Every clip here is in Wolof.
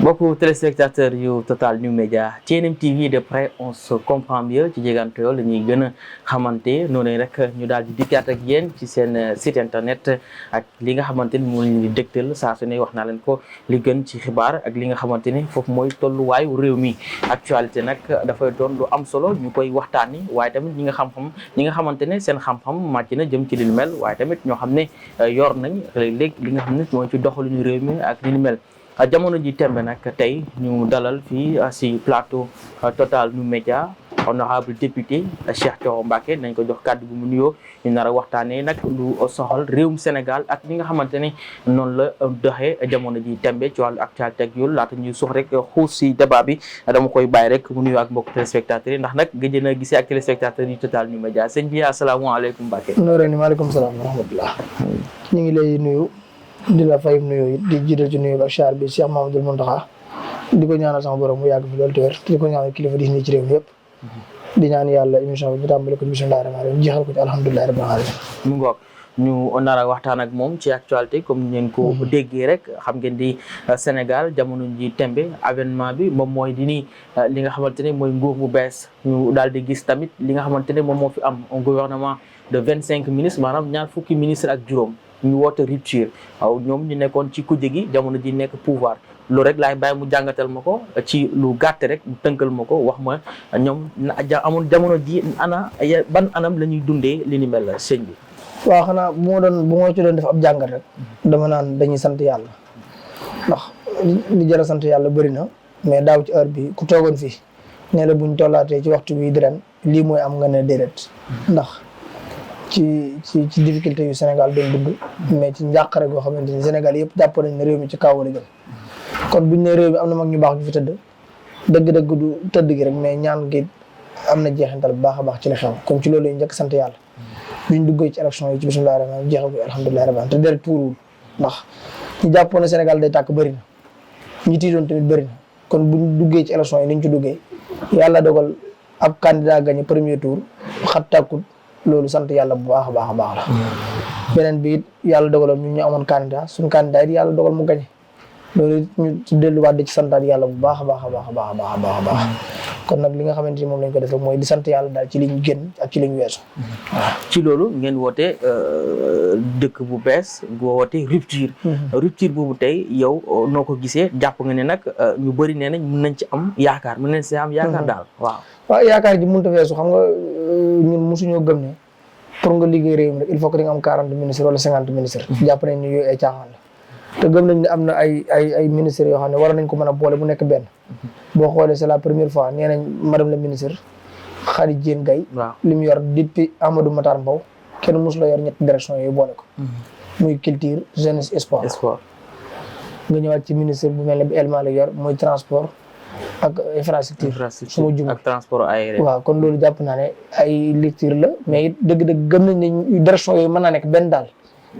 Beaucoup de téléspectateurs yu Total New Media TNM TV de près on se comprend mieux ci Jegante Yoon la ñuy gën a xamante noonu rek ñu daal di dikkaat ak yéen ci seen site internet ak li nga xamante ni moo leen di dégtal saa su ne wax naa leen ko li gën ci xibaar ak li nga xamante ni foofu mooy tolluwaayu réew mi actualité nag dafay doon lu am solo ñu koy waxtaani waaye tamit ñi nga xamante ne seen xam-xam màcc na jëm ci li ni mel waaye tamit ñoo xam ne yor nañ léeg-léeg li nga xam ne mooy ci doxalinu réew mi ak li ni mel. jamono ji tembe nag tey ñu dalal fii si plateau Total New Media honorable député Cheikh Thioro Mbacké nañ ko jox kàddu bu mu nuyoo ñu nar a waxtaanee nag lu soxal réewum Sénégal ak li nga xamante ne noonu la doxee jamono ji tembe ci wàllu actualité ak yoolu laata ñuy suux rek xuus si débat bi dama koy bàyyi rek mu nuyoo ak mbokk téléspectateurs yi ndax nag gëj na gisee ak téléspectateurs yi Total New Media sëñ bi asalaamaaleykum Mbacké. maaleykum salaam wa rahmatullah ñu ngi lay nuyu. di la fay nuyu it di jiital ci nuyu ak char bi Cheikh Mamadou Mountakha di ko ñaanal sama borom mu yàgg fi loolu te wér di ko ñaanal kilifa di ci réew mi yëpp di ñaan yàlla émission bi ñu tàmbali ko bismillaahi rahmaani rahiim jeexal ko ci alhamdulillahi rabbil alamin mu ngoog ñu nar a waxtaan ak moom ci actualité comme ngeen ko déggee rek xam ngeen di Sénégal jamono ji tembe avènement bi moom mooy di ni li nga xamante ne mooy nguur bu bees ñu daal di gis tamit li nga xamante ne moom moo fi am un gouvernement de 25 ministres maanaam ñaar fukki ministres ak juróom ñu woote rupture waaw ñoom ñu nekkoon ci kujje gi jamono ji nekk pouvoir loolu rek laay bàyyi mu jàngatal ma ko ci lu gàtt rek mu tënkal ma ko wax ma ñoom amul jamono ji ban anam la ñuy dundee li ni mel la sëñ bi. waaw xanaa bu ma ci doon def ab jàngat rek dama naan dañuy sant yàlla ndax li jar a sant yàlla bëri na mais daaw ci heure bi ku toogoon fii ne la buñ tollaatee ci waxtu bi di ren lii mooy am nga ne déedéet ndax. ci difficulté yu Sénégal doon dund mais ci njàqare goo xamante ni Sénégal yëpp jàpp nañ ne réew mi ci kaw la jëm kon buñ ne réew mi am na mag ñu baax ñu fi tëdd dëgg-dëgg du tëdd gi rek mais ñaan gi am na jeexintal bu baax a baax ci li xew kon ci loolu yi njëkk sant yàlla buñ duggee ci élection yi ci bismillahi rahmaani jeexal ko alhamdulillahi rabbil te deret tuuruwul ndax ñu jàppoon ne Sénégal day tàkk bëri na ñi tiitoon tamit bëri na kon buñ duggee ci élection yi niñ ci duggee yàlla dogal ab candidat gagné premier tour xat tàkkut loolu sant yàlla bu baax a baax a baax la beneen bi it yàlla dogaloon ñu amoon candidat suñu candidat it yàlla dogal mu gañe loolu it ñu delluwaat di ci santaat yàlla bu baax a baax a baax a baax a baax a baax kon nag li nga xamante ni moom lañ ko def rek mooy di sant yàlla daal ci liñ génn ak ci liñ weesu waaw ci loolu ngeen woote dëkk bu bees woote rupture boobu tey yow noo ko gisee jàpp nga ne nag ñu bëri nee nañ mën nañ ci am yaakaar mën nañ ci am yaakaar daal waaw yaakaar ji mënut a weesu xam nga ñun mosuñoo gëm ne pour nga liggéey réew mi rek il faut que di nga am 40 ministres wala 50 ministres jàpp nañ ni yooyu ay caaxaan la te gëm nañ ne am na ay ministres yoo xam ne war nañ ko mën a boole bu nekk benn boo xoolee c'est la première fois nee nañ madame la ministre Khady Diène Gaye li mu yor depuis Amadou Matar Mbow kenn mosu la yor ñetti direction yooyu boole ko muy culture jeunesse sport nga ñëwaat ci ministre bu mel ne bi El Malick yor muy transport ak infrastructure su ma jum ak transport aérien waaw kon loolu jàpp naa ne ay lecture la mais it dëgg-dëgg gëm nañ ne direction yooyu mën naa nekk benn daal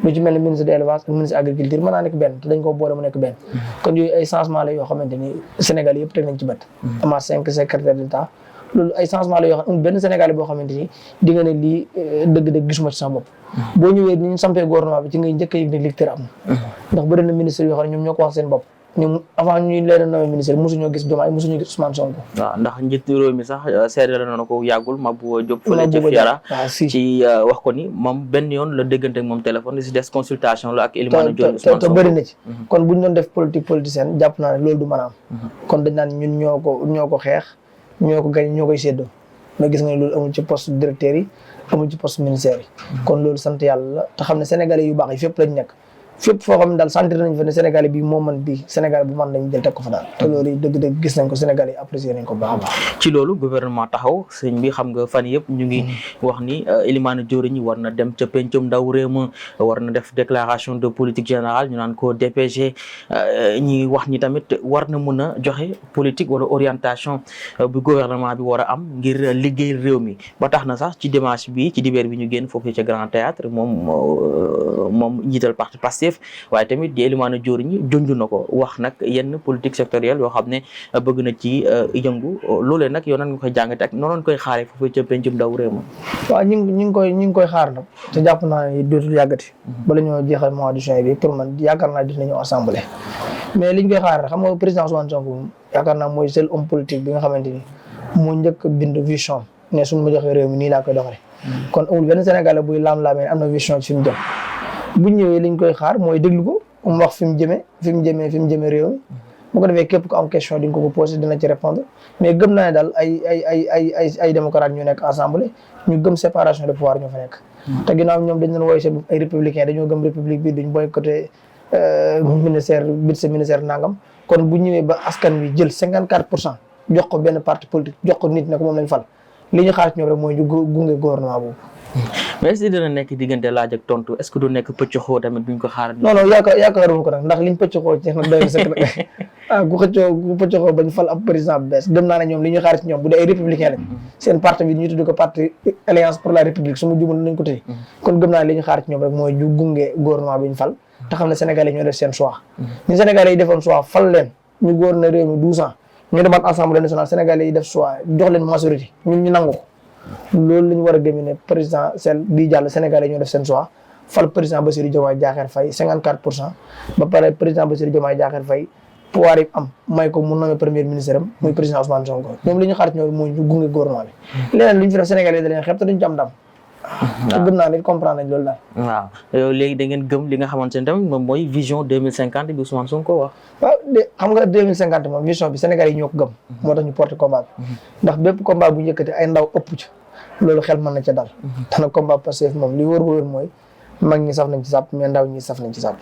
lu ci mel ne ministre de l'élevage ak ministre agriculture mën naa nekk benn te dañ ko boole mu nekk benn kon yooyu ay changement la yoo xamante ni Sénégal yëpp teg nañ ci bët amaat 5 secrétaires d'État loolu ay changement la yoo xam ne benn Sénégalais boo xamante ni di nga ne lii dëgg-dëgg gisuma ci sama bopp boo ñëwee ni ñu sampee gouvernement bi ci ngay njëkk a yëg ne lecture am na ndax bëri na ministre yoo xam ne ñoom ñoo ko wax seen bopp ñoom avant ñuy leen nommé ministre mosuñoo gis Diomaye mosuñu gis Ousmane Sonko waaw ndax njiitu réew mi sax seede la noonu ko yàggul Mabouba Diop fële ca Fiara ci wax ko ni moom benn yoon la déggante ak moom téléphone si des consultation la ak Elimane Diop Ousmane Sonko te bëri na ci kon buñ doon def politique politicienne jàpp naa ne loolu du mën a am kon dañ naan ñun ñoo ko xeex ñoo ko gañ ñoo koy séddoo mais gis nga ne loolu amul ci poste directeur yi amul ci poste ministère yi kon loolu sant yàlla la te xam ne sénégalais yu baax yi fépp lañ nekk fépp foo xam ne daal sentir nañ fa ne Sénégal bi moo man bii Sénégal bu man lañ jël teg ko fa daal te loolu dëgg-dëgg gis nañ ko Sénégal yi apprécié nañ ko baax a baax ci loolu gouvernement taxaw sëñ bi xam nga fan yëpp ñu ngi wax ni Elimane Diori ñi war na dem ca pencum ndaw réew ma war na def déclaration de politique générale ñu naan ko DPG ñi wax ñi tamit war na mën a joxe politique wala orientation bu gouvernement bi war a am ngir liggéey réew mi ba tax na sax ci dimanche bi ci dibeer bi ñu génn foofu ca Grand Théâtre moom njiital parti Pastef waaye tamit di Elimane Diori ñi junj na ko wax nag yenn politique sectorielle yoo xam ne bëgg na ci yëngu loolee nag yow nan nga koy jàngate ak noonu koy xaaree foofu ca pencum ndaw réew ma waaw ñu ngi koy xaar nag te jàpp naa ne dootul yàggati bala ñoo jeexal mois de juin bi pour man yaakaar naa dinañu assemblée mais liñ koy xaar xam nga président Ousmane Sonko yaakaar naa mooy seul homme politique bi nga xamante ni moo njëkk a bind vision ne suñu ma joxee réew mi nii laa koy doxalee. kon amul benn Sénégalais buy laam-laamee am na vision ci fi mu jëm bu ñëwee liñ koy xaar mooy déglu ko mu wax fi mu jëmee réew mi. bu ko defee képp ku am question di nga ko posé dina ci répondre mais gëm naa ne daal ay démocrate ñu nekk assemblée ñu gëm séparation de pouvoir ñoo fa nekk. te ginnaaw ñoom dañ leen wooye seen ay républicain dañoo gëm république bi duñ boycotté ministère nangam kon bu ñëwee ba askan wi jël 54% jox ko benn parti politique jox ko nit ne ko moom lañ fal li ñu xaar ci ñoom rek mooy ñu gunge gouvernement boobu. mais est-ce que dina nekk diggante laaj ak tontu est-ce que du nekk pëccxoo tamit buñ ko xaar. non yaakaaruma ko nag ndax liñ pëccxoo ci nag doy na sëkk nag ku pëccxoo bañ fal ab président bu bees gëm naa ne ñoom li ñuy xaar ci ñoom bu dee ay républicain lañ seen parti bi ñu tudd ko parti alliance pour la république su ma jubal nañ ko tëye kon gëm naa ne li ñu xaar ci ñoom rek mooy ñu gunge gouvernement bi ñu fal te xam ne sénégalais ñoo def seen choix ñu sénégalais yi defoon choix fal leen ñu gouverner réew mi 12 ans ñu demaat assemblée nationale sénégalais yi def choix jox leen majorité ñun ñu nangu ko loolu la ñu war a gëm ne président bii jàll sénégalais ñoo def seen choix fal président Bassirou Diomaye Diakhar Faye 54% ba pare président Bassirou Diomaye Diakhar Faye pouvoir yi am may ko mu nommé premier ministre am muy président Ousmane Sonko ñoom li ñu xaar ci ñoom mooy ñu gunge gouvernement bi leneen lu ñu fi def sénégalais da leen xeeb te duñ ci am ndam te gëm naa ne comprendre nañ loolu daal waaw yow léegi da ngeen gëm li nga xamante ne tamit moom mooy vision 2050 bi Ousmane Sonko wax waaw xam nga 2050 moom vision bi sénégalais yi ñoo ko gëm moo tax ñu porté combat bi ndax bépp combat bu njëkkati ay ndaw ëpp ci loolu xel mën na ca dal te nag combat Pastef moom li wóor mooy mag ñi saf nañ ci sàpp mais ndaw ñi saf nañ ci sàpp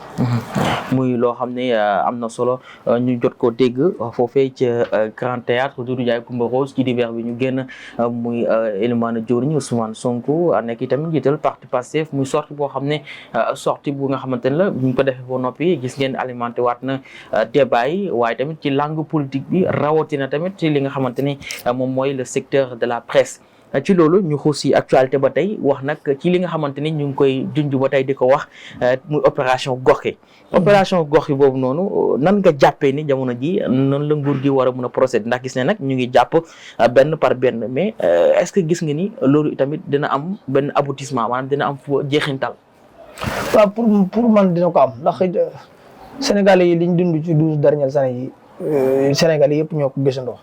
muy loo xam ne am na solo ñu jot ko dégg foofee ca Grand Théâtre Doudou Ndiaye Coumba Rose ci divers bi ñu génn muy Elimane Diori Ousmane Sonko nekk itamit njiital parti Pastef muy sortie boo xam ne sortie bu nga xamante ne la bu ñu ko defee ba noppi gis ngeen alimenté waat na débat yi waaye tamit ci langue politique bi rawatina tamit ci li nga xamante ni moom mooy le secteur de la presse ci loolu ñu xuus si actualité ba tey wax nag ci li nga xamante ni ñu ngi koy junj ba tey di ko wax muy opération gox yi opération gox yi boobu noonu nan nga jàppee ni jamono ji noonu la nguur gi war a mun a procéder ndax gis ne nag ñu ngi jàpp benn par benn mais est-ce que gis nga ni loolu tamit dina am benn aboutissement maanaam dina am fu jeexintal. waaw pour man dina ko am ndax Sénégalais yi liñ dund ci 12 dernières années yi Sénégalais yëpp ñoo ko gisandoo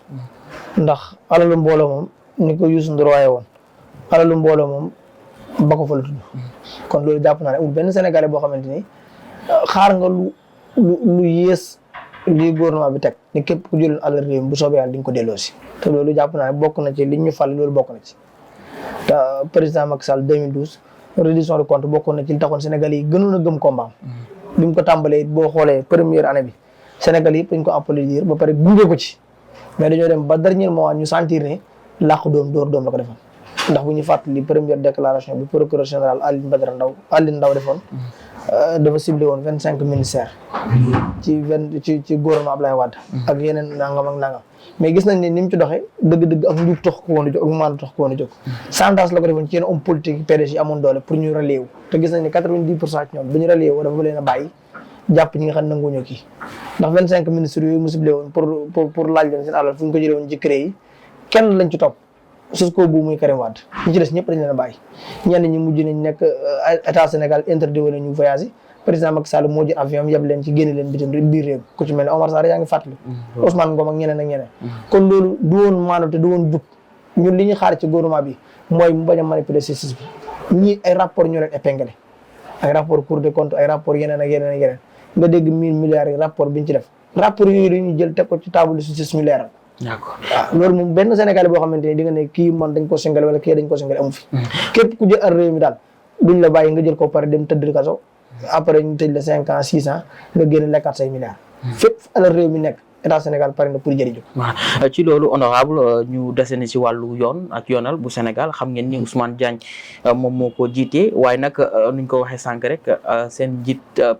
ndax alalu mbooloo moom ni ko Youssou Ndour waaye woon alalu mbooloo moom ba ko fa la tudd kon loolu jàpp naa ne amul benn Sénégalais boo xamante ni xaar nga lu yées lii gouvernement bi teg ni képp ku jëloon alal réew mi bu soobee yàlla di nga ko delloosi te loolu jàpp naa ne bokk na ci li ñu fal loolu bokk na ci te président Macky Sall 2012 reddition de compte bokkoon na ci li taxoon Sénégalais yi gënoon a gëm combat bi mu ko tàmbalee boo xoolee première année bi Sénégal yëpp dañ ko applaudir ba pare gunge ko ci mais dañoo dem ba dernier moment ñu sentir ne làqu doom dóor doom la ko defoon ndax bu ñu fàttali première déclaration bi procureur général Alioune Ndao defoon dafa ciblé woon 25 ministères ci gouvernement Abdoulaye Wade ak yeneen nangam ak nangam mais gis nañ ne ni mu ci doxee dëgg-dëgg ak njub tax ko woon a jóg ak maanu tax ko woon a jóg chantage la ko defoon ci yenn homme politique PDS yi amoon doole pour ñu rallier wu te gis nañ ne 90% ci ñoom bu ñu rallier wu dafa leen a bàyyi jàpp ñi nga xam ne nanguñu kii ndax 25 ministres yooyu mu ciblé woon pour laaj leen seen alal fu ñu ko jëlee woon ci CREI yi kenn lañ ci topp jusqu'au bout muy Karim Wade ñi ci des ñëpp dañ leen a bàyyi ñenn ñi mujj nañ nekk état Sénégal interdit woon ñu voyage président Macky Sall moo jël avion yeb leen ci génne leen biir réew ku ci mel ne Omar Sarr yaa ngi fàttali Ousmane Ngom ak ñeneen kon loolu du woon maanaam te du woon jub ñun li ñu xaar ci gouvernement bi mooy mu bañ a manipuler justice bi ñii ay rapport ñu leen épinglé ay rapport Cour des comptes ay rapport yeneen ak yeneen nga dégg 1000 milliards yi rapport bi ñu ci def rapport yooyu dañuy jël teg ko ci table justice ñu leeral d'accord waaw loolu moom benn Sénégalais boo xamante ni di nga ne kii man dañ ko singal wala kii dañ ko singal amu fi képp ku jël al réew mi daal duñ la bàyyi nga jël ko pare dem tëdd kaso après ñu tëj la 5 ans 6 ans nga génn lekkaat say milliards fépp alal réew mi nekk état Sénégal pare na pour jëriñu. waaw ci loolu honorable ñu deseni si wàllu yoon ak yoonal bu Sénégal xam ngeen ni Ousmane Diagne moom moo ko jiitee waaye nag nuñ ko waxee sànq rek seen jiital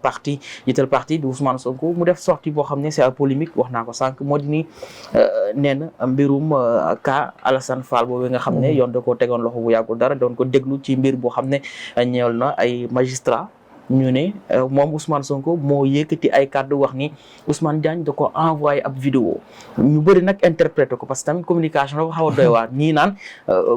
parti di Ousmane Sonko mu def sortie boo xam ne c'est à polémique wax naa ko sànq moo di ni nee na mbirum cas Alassane Fall boobu nga xam ne yoon da koo tegoon loxo bu yàggul dara doon ko déglu ci mbir boo xam ne ñëwal na ay magistrat ñu ne moom Ousmane Sonko moo yëkkati ay kàddu wax ni Ousmane Diagne da ko envoyé ab vidéo ñu bëri nag interprété ko parce que tamit communication dafa xaw a doy waar ñii naan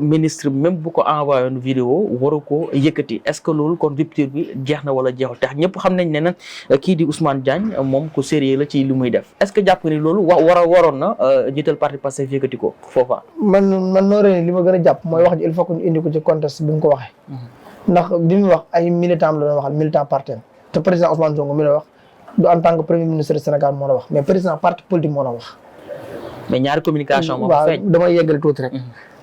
ministre même bu ko envoyé woon vidéo waru ko yëkkati est-ce que loolu kon rupture bi jeex na wala jeexul tax ñëpp xam nañ ne nag kii di Ousmane Diagne moom ku sérieux la ci li muy def est-ce que jàpp ni loolu waroon na jiital parti Pastef yëkkati ko foofa. man nooree li ma gën a jàpp mooy wax ji il faut que ñu indi ko ci contexte bi mu ko waxee. ndax bi mu wax ay militant la doon waxal militant parti te président Ousmane Sonko mi la wax du en tant que premier ministre du Sénégal moo la wax mais président parti politique moo la wax. mais ñaari communication moo waaw feeñ. damay yeggale tuuti rek.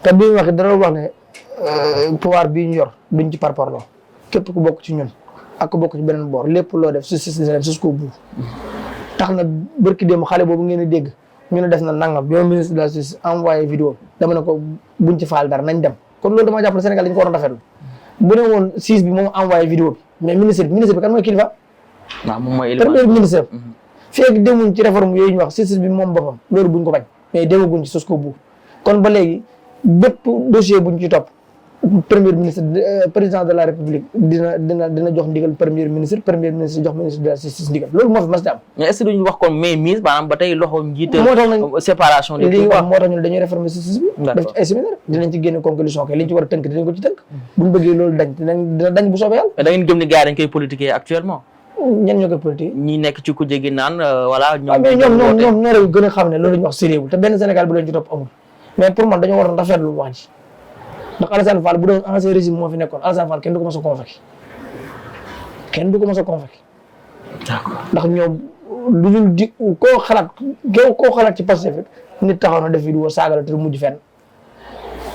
te bi mu wax dara wax ne pouvoir bii ñu yor duñ ci parparloo képp ku bokk ci ñun ak ku bokk ci beneen boor lépp loo def justice dina def jusqu'au bout. tax na barki démb xale boobu ngeen di dégg ñu ne def na nangam yow ministre de la justice envoyé vidéo dama ne ko buñ ci faal dara nañ dem kon loolu dama jàpp ne Sénégal dañ ko waroon rafetlu bu ne woon siis bi moom envoyé vidéo bi mais ministre bi kan mooy kilifa. waaw moom mooy premier ministre. feeg demuñ ci réforme yooyu ñu wax justice bi moom boppam loolu buñ ko bañ mais demaguñ ci jusqu'au bout kon ba léegi bépp dossier buñ ci topp premier ministre président de la république dina jox ndigal premier ministre jox ministre de la justice ndigal loolu moo fi mas di am. mais est-ce que duñu wax kon mainmise maanaam ba tey loxo njiital moo tax nag séparation des li pouvoirs wax moo tax ñu ne dañuy réformer justice bi def ci ay séminaire dinañ ci génne conclusion kay liñ ci war a tënk dinañ ko ci tënk buñ bëggee loolu dañ dina dañ bu soobee yàlla. mais da ngeen gëm ni gars yi dañ koy politiquer actuellement. ñenn ñoo koy politique ñi nekk ci ku jéggi naan voilà. mais ñoom ñoo gën a xam ne loolu ñu wax sérieux te benn Sénégal bu leen ci topp amul mais pour man dañoo waroon rafetlu wax ji ndax Alassane Fall bu doon ancien régime moo fi nekkoon Alassane Fall kenn du ko mos a convoqué d'accord ndax ñoom lu dul di koo xalaat ci Pastef nit taxaw na def vidéo saaga la te du mujj fenn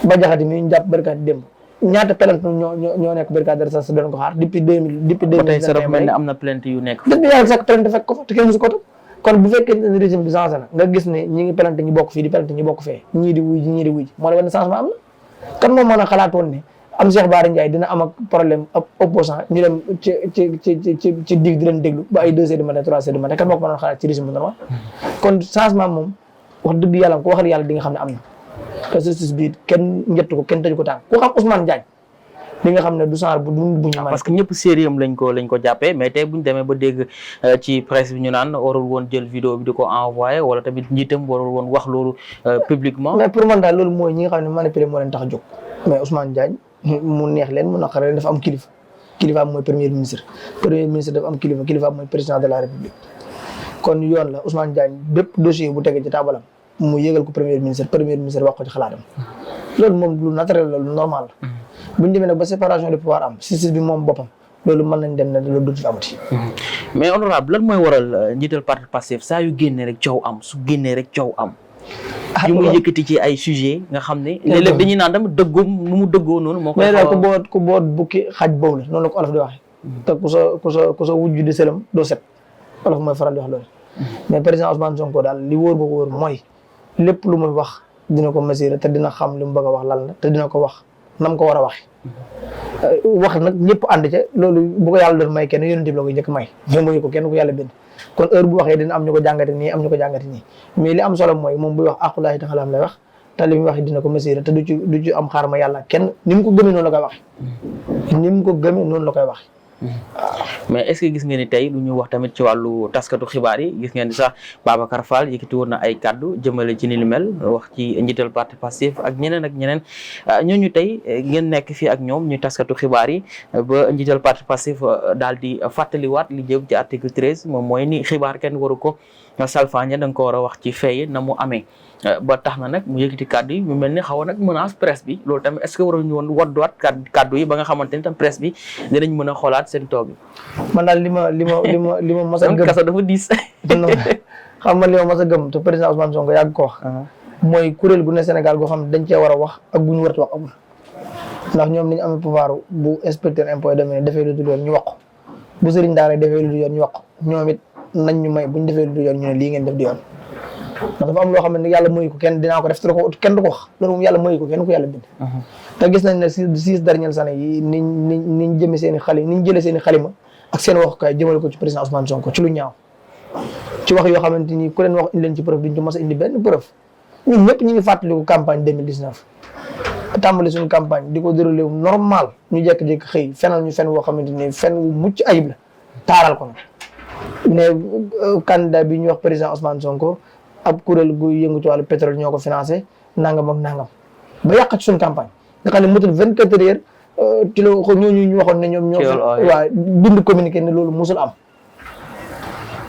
ba jaxati mi ñu jàpp barkaati démb ñaata plainte ñoo nekk brigade de recherche doon ko xaar depuis 2000 ba tey sa mel ne am na plainte yu nekk. dëgg yàlla sax plainte fekk ko fa te kenn musu ko topp kon bu fekkee ne régime bi changé na nga gis ne ñi ngi plainte ñi bokk fii di plainte ñi bokk fee ñii di wuy ji moo la wane changement am na kan moom mën a xalaatoon ne am Cheikh Bara Ndiaye dina am ak problème ab opposant ñu dem ci dig di leen déglu ba ay 2 heures du matin 3 heures du matin kan moo ko mënoon xalaat ci régime bu normal kon changement moom wax dëgg yàlla ko waxal yàlla di nga xam ne am na te justice bi kenn njëtt ko kenn tëju ko tànk ku xam Ousmane Diagne li nga xam ne du genre bu ñu parce que ñëpp sérieux lañ ko jàppee mais tey buñ demee ba dégg ci presse bi ñu naan warul woon jël vidéo bi di ko envoyé wala tamit njiitam warul woon wax loolu publiquement. mais pour man daal loolu mooy ñi nga xam ne manipulé moo leen tax a jóg mais Ousmane Diagne mu neex leen mu naqare leen dafa am kilifa mooy premier ministre dafa am kilifa mooy président de la république kon yoon la Ousmane Diagne bépp dossier bu tegee ci taabalam mu yëgal ko premier ministre wax ko ci xalaatam loolu moom lu naturel la lu normal la bu ñu demee nag ba séparation de pouvoir am justice bi moom boppam loolu mën nañ dem ne loolu dootu fi amati. mais honorable lan mooy waral njiital parti Pastef saa yu génnee rek coow am su génnee rek coow am. yu muy yëkkati ci ay sujet nga xam ne. léeg-léeg dañuy naan tamit dëggoom nu mu dëggoo noonu. moo koy mais daal ku boot bukki xaj boobu la noonu la ko olof di waxee. te ku sa wujju di sëlam doo set olof mooy faral di wax loolu. mais président Ousmane Sonko daal li wóor ba ko wóor mooy lépp lu muy wax dina ko mesurer te dina xam li mu bëgg a wax lan la te dina ko wax nam ko war a waxee. wax nag ñëpp ànd ca loolu bu ko yàlla doon may kenn yonent bi la ko njëkk may mais muy ko kenn ku yàlla bind kon heure bu waxee dina am ñu ko jàngate nii am ñu ko jàngate nii mais li am solo mooy moom buy wax aqulaahi taxalaam lay wax te li muy wax dina ko mesurer te du ci am xaar ma yàlla kenn ni mu ko gëmee noonu la koy waxe ni mu ko gëmee noonu la koy waxe mais est-ce que gis ngeen ni tey lu ñu wax tamit ci wàllu taskatu xibaar yi gis ngeen ni sax Babacar Fall yëkkati woon na ay kaddu jëmale ci ni lu mel wax ci njiital parti Pastef ak ñeneen ñooñu tey ngeen nekk fii ak ñoom ñu taskatu xibaar yi ba njiital parti Pastef daal di fàttaliwaat li jëm ci article 13 moom mooy ni xibaar kenn waru ko salfaañe da nga ko war a wax ci fay na mu amee ba tax na nag mu yëkkati kaddu yi mu mel ni xaw a nag menace presse bi loolu tamit est-ce que waruñu woon wadduwaat kaddu yi ba nga xamante ni tam presse bi dinañ mën a xoolaat seen toog yi. man daal li ma mas a gëm kaso dafa diis. xam nga li ma mas a gëm te président Ousmane Sonko yàgg ko wax. mooy kuréel gu ne Sénégal goo xam ne dañ cee war a wax ak bu ñu warut wax amul. ndax ñoom ni ñu amee pouvoir bu inspecteur impôt et domaine defee lu dul yoon ñu wax ko bu sëriñ daara defee lu dul yoon ñu wax ko ñoom it nañ ñu may bu ñu defee lu dul yoon ñu ne lii ngeen def di yoon. ndax dafa am loo xam ne yàlla mooy ko kenn dinaa ko def te kenn du ko wax loolu moom yàlla mooy ko kenn ku yàlla bind. te gis nañ ne six dernières années yi niñ jëmee seen i niñ jëlee seen i xalima ak seen waxukaay jëmale ko ci président Ousmane Sonko ci lu ñaaw ci wax yoo xamante ni ku leen wax indi leen ci preuve duñ ci mos a indi benn preuve ñun ñëpp ñu ngi fàttaliku campagne 2019 tàmbali suñu campagne di ko déroulé normal ñu jékki-jékki xëy fenal ñu fen woo xamante ni fen wu mucc ayib la taaral ko nag ne candidat bi ñuy wax président Ousmane Sonko ab kuréel gu yëngu ci wàllu pétrole ñoo ko financé nangam ak nangam ba yàq ci suñu campagne nga xam ne motul 24 heures ci la ko ñooñu ñu waxoon ne ñoom ñoo waaw bind communiqué ne loolu musul am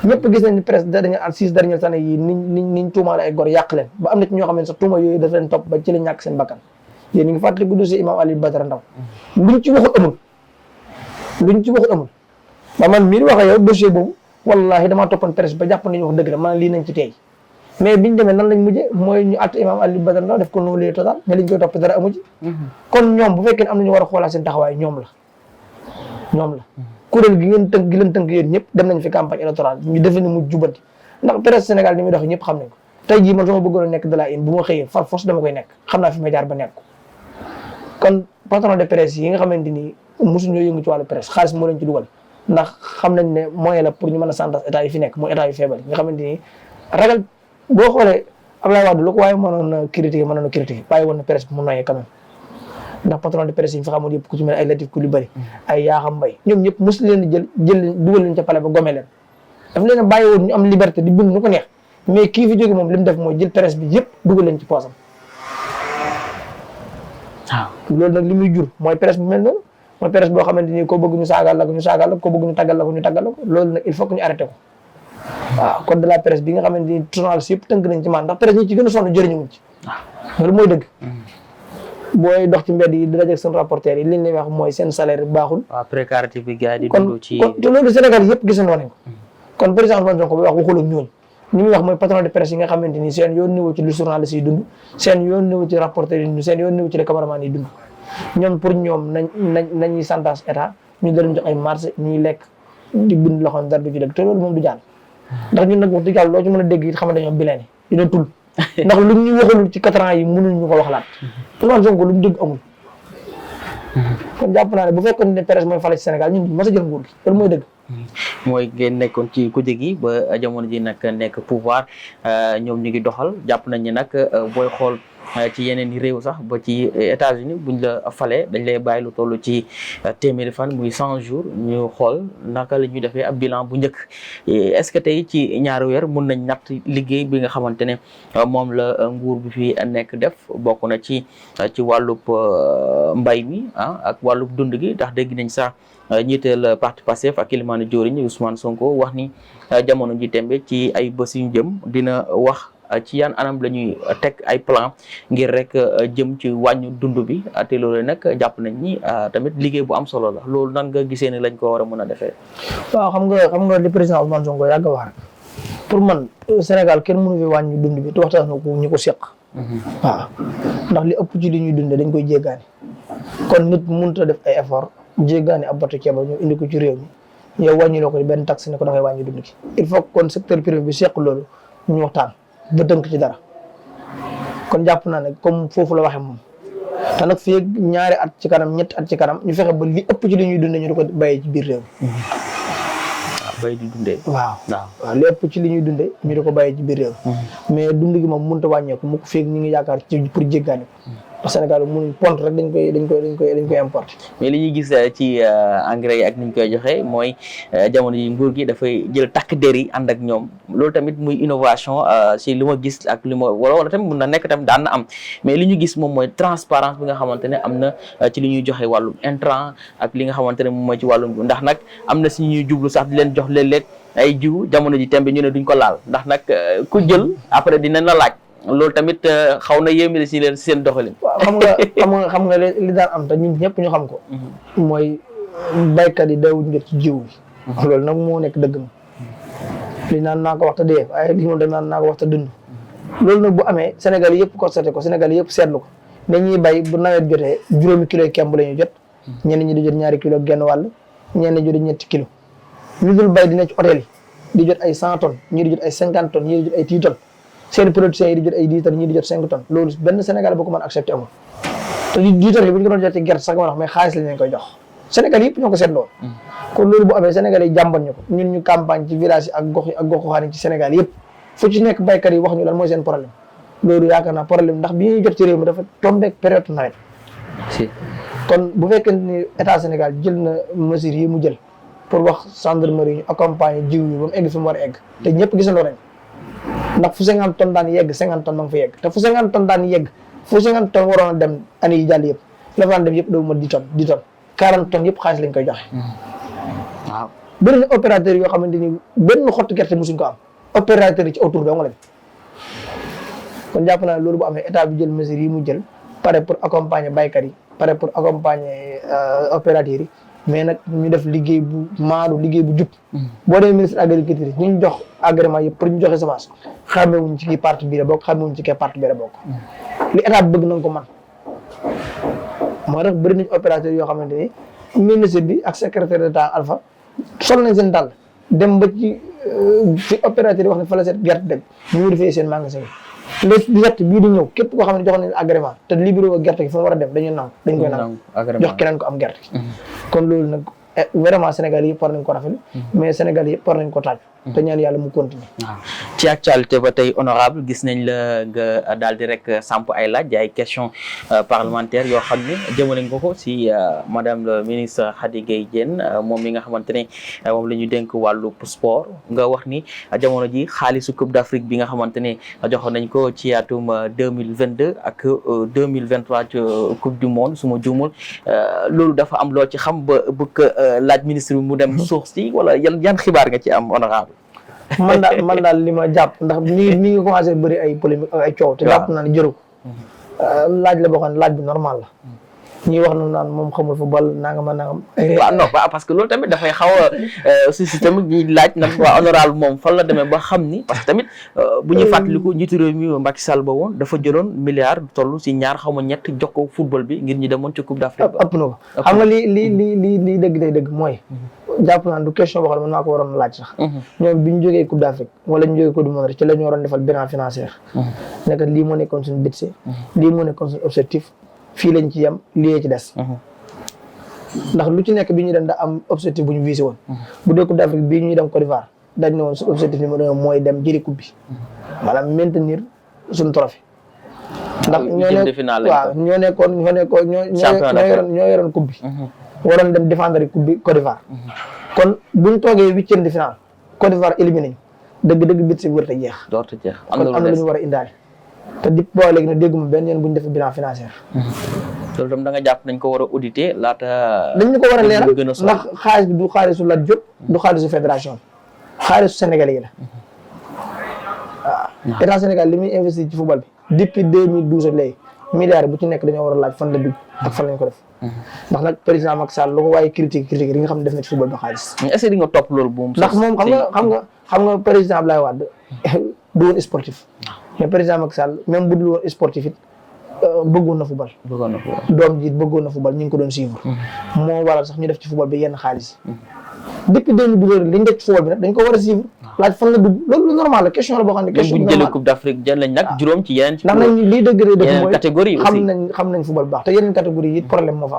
ñëpp gis nañ ni presse dernière at 6 dernières années yi niñ tuumaale ay gor yàq leen ba am na ci ñoo xam ne sax tuuma yooyu daf leen topp ba ci la ñàkk seen bakkan yéen ngi fàttali ko dossier Imam Aliou Badara Ndaw luñ ci waxul amul ba man mii di wax ak yow dossier boobu wallahi damaa toppoon presse ba jàpp nañu wax dëgg la man lii nañ ci teey mais biñ demee nan lañ mujjee mooy ñu àtt Imam Aliou Badara Ndaw def ko non-lieu total mais liñ koy topp dara amu ci kon ñoom bu fekkee ne am nañu war a xoolaat seen taxawaay ñoom la kuréel gi leen tënk yéen ñëpp dem nañ fi campagne électorale ñu def ni mu jubanti ndax presse Sénégal ni muy dox ñëpp xam nañ ko tey jii man sama bëggoon a nekk de la une bu ma xëyee far force dama koy nekk xam naa fi ma jaar ba nekk kon patron de presse yi nga xamante ni mosuñoo yëngu ci wàllu presse xaalis moo leen ci dugal ndax xam nañ ne moyen la pour ñu mën a santas état yi fi nekk mooy état yu faible nga xamante ni ragal boo xoolee Abdoulaye Wade lu ko waaye mënoon a critiquer bàyyi woon na presse bi mu noyyee quand même ndax patron de presse yi ñu fi xamoon yëpp ku ci mel ay Latif Coulibaly ay Yakham Mbaye ñoom ñëpp mosu leen jël dugal leen ca palais ba gome leen daf leen a bàyyi woon ñu am liberté di bind nu ko neex mais kii fi jóge moom li mu def mooy jël presse bi yëpp dugal leen ci poosam waaw loolu nag li muy jur mooy presse bu mel noonu mooy presse boo xamante ni ko bëgg ñu saagal la ko bëgg ñu taggal la ko loolu nag il faut que ñu arrêté ko waaw code de la presse bi nga xamante ni journaliste yëpp tënk nañ ci man ndax presse ñi ci gën a sonn jëriñuwuñ ci loolu mooy dëgg booy dox ci mbedd yi di dajeeg seen rapporteur yi liñ lay wax mooy seen salaire baaxul waaw précarité bi gars yi di dund ci kon te loolu Sénégal yëpp gisandoo nañ ko kon président Ousmane Sonko bi wax waxul ak ñooñu ñi muy wax mooy patron de presse yi nga xamante ni seen yoon néew ci lu journaliste yi dund seen yoon néew ci rapporteur yi dund seen yoon néew ci les cameraman yi dund ñoom pour ñoom nañuy santage état ñu daleen jox ay marché ñuy lekk di bind loxoon dara du ci dëgg te loolu moom du jàll ndax ñun nag wax dëgg yàlla loo ci mën a dégg it xamante ñoom bileen dina tul ndax lu ñu waxalul ci 4 ans yi mënuñ ñu ko waxlaat Ousmane Sonko lu mu dégg amul kon jàpp naa ne bu fekkoon ne presse mooy fale ci Sénégal ñun mos a jël nguur gi loolu mooy dëgg mooy ngeen nekkoon ci kujje gi ba jamono ji nag nekk pouvoir ñoom ñu ngi doxal jàpp nañ ne nag booy xool ci yeneen i réew sax ba ci États-Unis buñ la falee dañ lay bàyyi lu toll ci téeméeri fan muy 100 jours ñu xool naka la ñuy defee ab bilan bu njëkk est-ce que tey ci ñaari weer mun nañ natt liggéey bi nga xamante ne moom la nguur bi fi nekk def bokk na ci wàllub mbay mi ak wàllub dund gi ndax dégg nañ sax ñiiteel parti Pastef ak Elimane Diorigne Ousmane Sonko wax ni jamono ji tembe ci ay bés yu jëm dina wax ci yan anam la ñuy teg ay plan ngir rek jëm ci wàññu dund bi te loolu nag jàpp nañ ni tamit liggéey bu am solo la loolu nan nga gisee ni lañ ko war a mën a defee. waaw xam nga li président Ousmane Sonko yàgg a wax rek pour man Sénégal kenn mënu fi wàññi dund bi te waxtaan ko ñu ko seq. waaw ndax li ëpp ci li ñuy dundee dañ koy jéggaani kon nit mënut a def ay effort jéggaani ab bato ceeba ñu indi ko ci réew mi yow wàññi loo ko benn taxe ne ko da ngay wàññi dund gi il faut que kon secteur privé bi seq loolu ñu waxtaan. ba tënk ci dara kon jàpp naa ne comme foofu la waxee moom te nag fii ñaari at ci kanam ñetti at ci kanam ñu fexe ba li ëpp ci li ñuy dundee ñu di ko bàyyee ci biir réew mi. waaw bay di dundee. waaw li ëpp ci li ñuy dundee ñu di ko bàyyee ci biir réew mi mais dund gi moom mënut a wàññeeku mu ko fii ñu ngi yaakaar ci pour jéggaani ko ndax Sénégal mënuñ pont rek dañ koy importer. mais li ñuy gis ci engrais yi ak ni ñu koy joxe mooy jamono yi nguur gi dafay jël takk der yi ànd ak ñoom loolu tamit muy innovation si li ma gis ak li ma wala tamit mun na nekk tamit daan na am mais li ñu gis moom mooy transparence bi nga xamante ne am na ci li ñuy joxe wàllum intrant ak li nga xamante ne moom mooy ci wàllum ndax nag am na si ñuy jublu sax di leen jox léeg-léeg ay jiw jamono ji tembe ñu ne duñ ko laal ndax nag ku jël après dinañ la laaj. loolu tamit xaw na yéemale si leen seen doxalin. waaw xam nga li daan am te ñun ñëpp ñu xam ko. mooy baykat yi daawuñ jot ci jiw bi. loolu nag moo nekk dëgg na. li naan naa ko wax te dee waaye li moom dañ naan naa ko wax te dund. loolu nag bu amee Sénégal yëpp constaté ko Sénégal yëpp seetlu ko dañuy bay bu nawet jotee 5 kilos kemb la ñuy jot. ñenn ñi di jot 2 kilos genn wàll ñenn ñi di jot 7 kilos. ñu dul bay dina ci hôtel yi di jot ay 100 tonnes ñii di jot ay 50 tonnes ñii di jot ay 10 tonnes. seen productions yi di jot ay 10 tonnes ñii di jot 5 tonnes loolu benn Sénégal boo ko mën accepté amul te 10 tonnes yi bu ñu ko doon jotee gerte sax nga wax mais xaalis lañ leen koy jox Sénégal yëpp ñoo ko seetloo. kon loolu bu amee Sénégal yi jàmbat ñu ko ñun ñu campagne ci village yi ak gox yi ak gox-goxaan yi ci Sénégal yëpp fu ci nekk baykat yi wax ñu lan mooy seen problème loolu yaakaar naa problème ndax bi ñuy jot ci réew mi dafa tombé période nawet. kon bu fekkee ni état Sénégal jël na mesures yi mu jël pour wax gendarmerie ñu accompagner jiw ñu ba mu egg fi mu war a egg te ñëpp gisandoo nañ ndax fu 50 tonnes daan yegg 50 tonnes ma nga fa yegg te fu 50 tonnes daan yegg fu 50 tonnes waroon a dem année yi jàll yëpp la fa daan dem yëpp doo ma 10 tonnes 40 tonnes yëpp xaalis lañ koy joxe. waaw bëri na opérateur yoo xamante ni benn xottu gerte mosuñ ko am opérateur yi ci autour doo nga leen kon jàpp naa loolu bu amee état bi jël mesures yi mu jël pare pour accompagner baykat yi pare pour accompagner opérateurs yi mais nag ñu def liggéey bu maanu liggéey bu jub. boo demee ministre agriculture yi ñu jox agrément yëpp pour ñu joxe semence xamewuñ ci kii parti bii la bokk xamewuñ ci kii parti bii la bokk. li état bi bëgg nañ ko man moo tax bëri nañ opérateur yoo xamante ni ministre bi ak secrétaire d'état Alpha sol nañ seen dàll dem ba ci fi opérateur yi wax ne fa la seen gerte dem ñu defee seen magasin yi léegi gerte bii di ñëw képp koo xam ne jox nañ agrément te libéré ko gerte gi fa mu war a dem dañuy nangu dañ koy nangu jox keneen ko am gerte gi kon loolu nag vraiment Sénégal yëpp war nañ ko rafetlu mais Sénégal yëpp war nañ ko taaj te ñaan yàlla mu continuer. waaw ci actualité ba tey honorable gis nañ la nga daal di rek samp ay laaj ay question parlementaire yoo xam ne jëmale nga ko si madame le ministre Khady Gaye Diène moom mi nga xamante ne moom la ñu dénk wàllu sport nga wax ni jamono ji xaalisu Coupe d'Afrique bi nga xamante ne joxoon nañ ko ci atum 2022 ak 2023 ci Coupe du monde su ma juumul loolu dafa am loo ci xam ba bëgg laaj ministre bi mu dem source si wala yan xibaar nga ci am honorable man daal li ma jàpp ndax ni nga commencé bëri ay polémique ay coow te jàpp naa ne jëru ko laaj la boo xam ne laaj bi normal la ñuy wax na naan moom xamul football nangam waaw non parce que loolu tamit dafay xaw a aussi tamit ñuy laaj nag waa honorable moom fan la demee ba xam ni parce que tamit bu ñuy fàttaliku njiitu réew mi Macky Sall ba woon dafa jëloon milliard toll si ñaar xaw ma ñett jox ko football bi ngir ñu demoon ci Coupe d'Afrique ëpp na ko xam nga li dëgg day dëgg mooy jàpp naa du question boo xam ne man maa ko waroon laaj sax ñoom bi ñu jógee Coupe d'Afrique wala ñu jógee Coupe du monde ci la ñu waroon defal bilan financier nekk lii moo nekkoon suñu budget lii moo nekkoon suñu objectif fii lañ ci yem lii ci des ndax lu ci nekk bi ñu dem da am objectif bu ñu visé woon bu dee Coupe d'Afrique bii ñuy dem Côte d'Ivoire dañ ne woon suñu objectif numéro 1 mooy dem jëli coupe bi maanaam maintenir suñu trophée ndax ñoo yoroon coupe bi waroon dem défendre coupe bi Côte d'Ivoire kon buñ toogee 8e de finale Côte d'Ivoire éliminé ñu dëgg bit si wër te jeex kon am na lu ñu war a indaale te di boo léegi nag dégguma benn yoon bu ñu defee bilan financier loolu tam da nga jàpp nañ ko war a auditer laata dañ ñu ko war a leeral ndax xaalis bi du xaalisu Lat Diop du xaalisu fédération xaalisu Sénégalais yi la waaw état Sénégal li muy investir ci football bi depuis 2012 léegi milliards bu ci nekk dañoo war a laaj fan la dugg ak fan lañ ko def ndax nag président Macky Sall lu ko waaye critique yi nga xam ne def na ci football bi xaalis est-ce que di nga topp loolu bu ndax moom xam nga président Abdoulaye Wade du woon sportif mais président Macky Sall même bu dul woon sportif it bëggoon na football doom ji bëggoon na football ñu ngi ko doon suivre moo waral sax ñu def ci football bi yenn xaalis depuis 2012 li ñu def ci football bi nag dañ ko war a suivre laaj fan la dugg loolu normal la question la boo xam ne question bu ñu jëlee Coupe d'Afrique jël nañ nag juróom ci yeneen ndax nañ lii dëgg mooy catégorie aussi xam nañ football bu baax te yeneen catégorie yi problème moo fa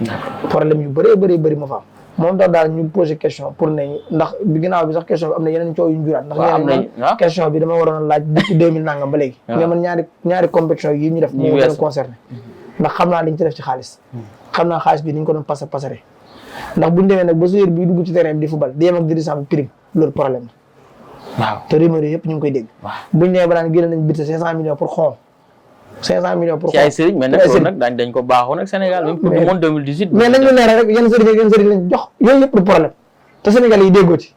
am problème yu bëri moo fa am moom tax daal ñu posé question pour ne ndax bi ginnaaw bi sax question bi am na yeneen coow yu ñu juraat ndax ñeneen question bi dama waroon a laaj depuis 2000 nangam ba léegi mais man ñaari compétition yi ñu def moo gën a concerné ndax xam naa liñ ci def ci xaalis xam naa xaalis bi niñ ko doon pasare ndax buñu demee nag ba joueur bi dugg ci terrain bi di football di yem ak dirigeant bi prime loolu problème la waaw te rumeur yëpp ñu ngi koy dégg buñu nee ba naan génne nañ budget 500 millions pour xon 500 millions pour ci ay sëriñ mais nag dañ ko baaxoon ak Sénégal même Coupe du monde 2018 mais nañ ñu leeral rek yenn sëriñ lañ jox yooyu yëpp du problème te Sénégal yi déggoo ci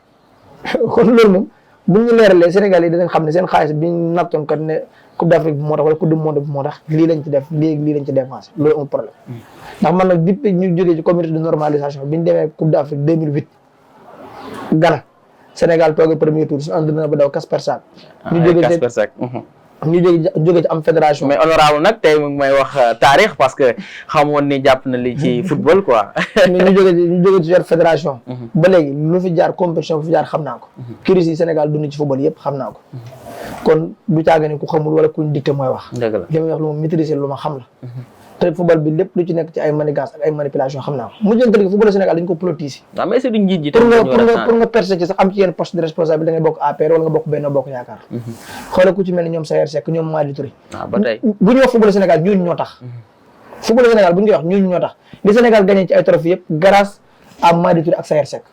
kon loolu moom bu ñu leeralee Sénégal yi dinañ xam ne seen xaalis bi ñu nattoon kat ne Coupe d'Afrique bi moo tax wala Coupe du monde bi moo tax lii lañ ci def lii lañ ci dépensé loolu amul problème ndax man nag depuis ñu jógee ci comité de normalisation bi ñu demee Coupe d'Afrique 2008 Ghana Sénégal toogee premier tour su entraîneur ba daw Kasper Sack ñu jógee ci am fédération mais honorable nag tey mu may wax taarix parce que xamoon ni jàpp na li ci football quoi mais ñu jógee ci fédération ba léegi lu fi jaar compétition bu fi jaar xam naa ko crise yi Sénégal dund ci football yëpp xam naa ko kon du caaga ne ku xamul wala kuñ dicté mooy wax li may wax lu ma maîtriser lu ma xam la te football bi lépp lu ci nekk ci ay manigance ak ay manipulation xam naa ko mujjantal gi football Sénégal dañ ko politiser mais c'est du njiit ji pour nga percer ci sax am ci yenn poste de responsable da ngay bokk APR wala nga bokk Benno Bokk Yaakaar xoolal ku ci mel ni ñoom Sayer Seck ñoom Madi Touré ba tey bu ñu wax football Sénégal ñooñu ñoo tax football Sénégal bu ñu koy wax ñooñu ñoo tax li Sénégal gagné ci ay trophées yëpp grâce à Madi Touré ak Sayer Seck.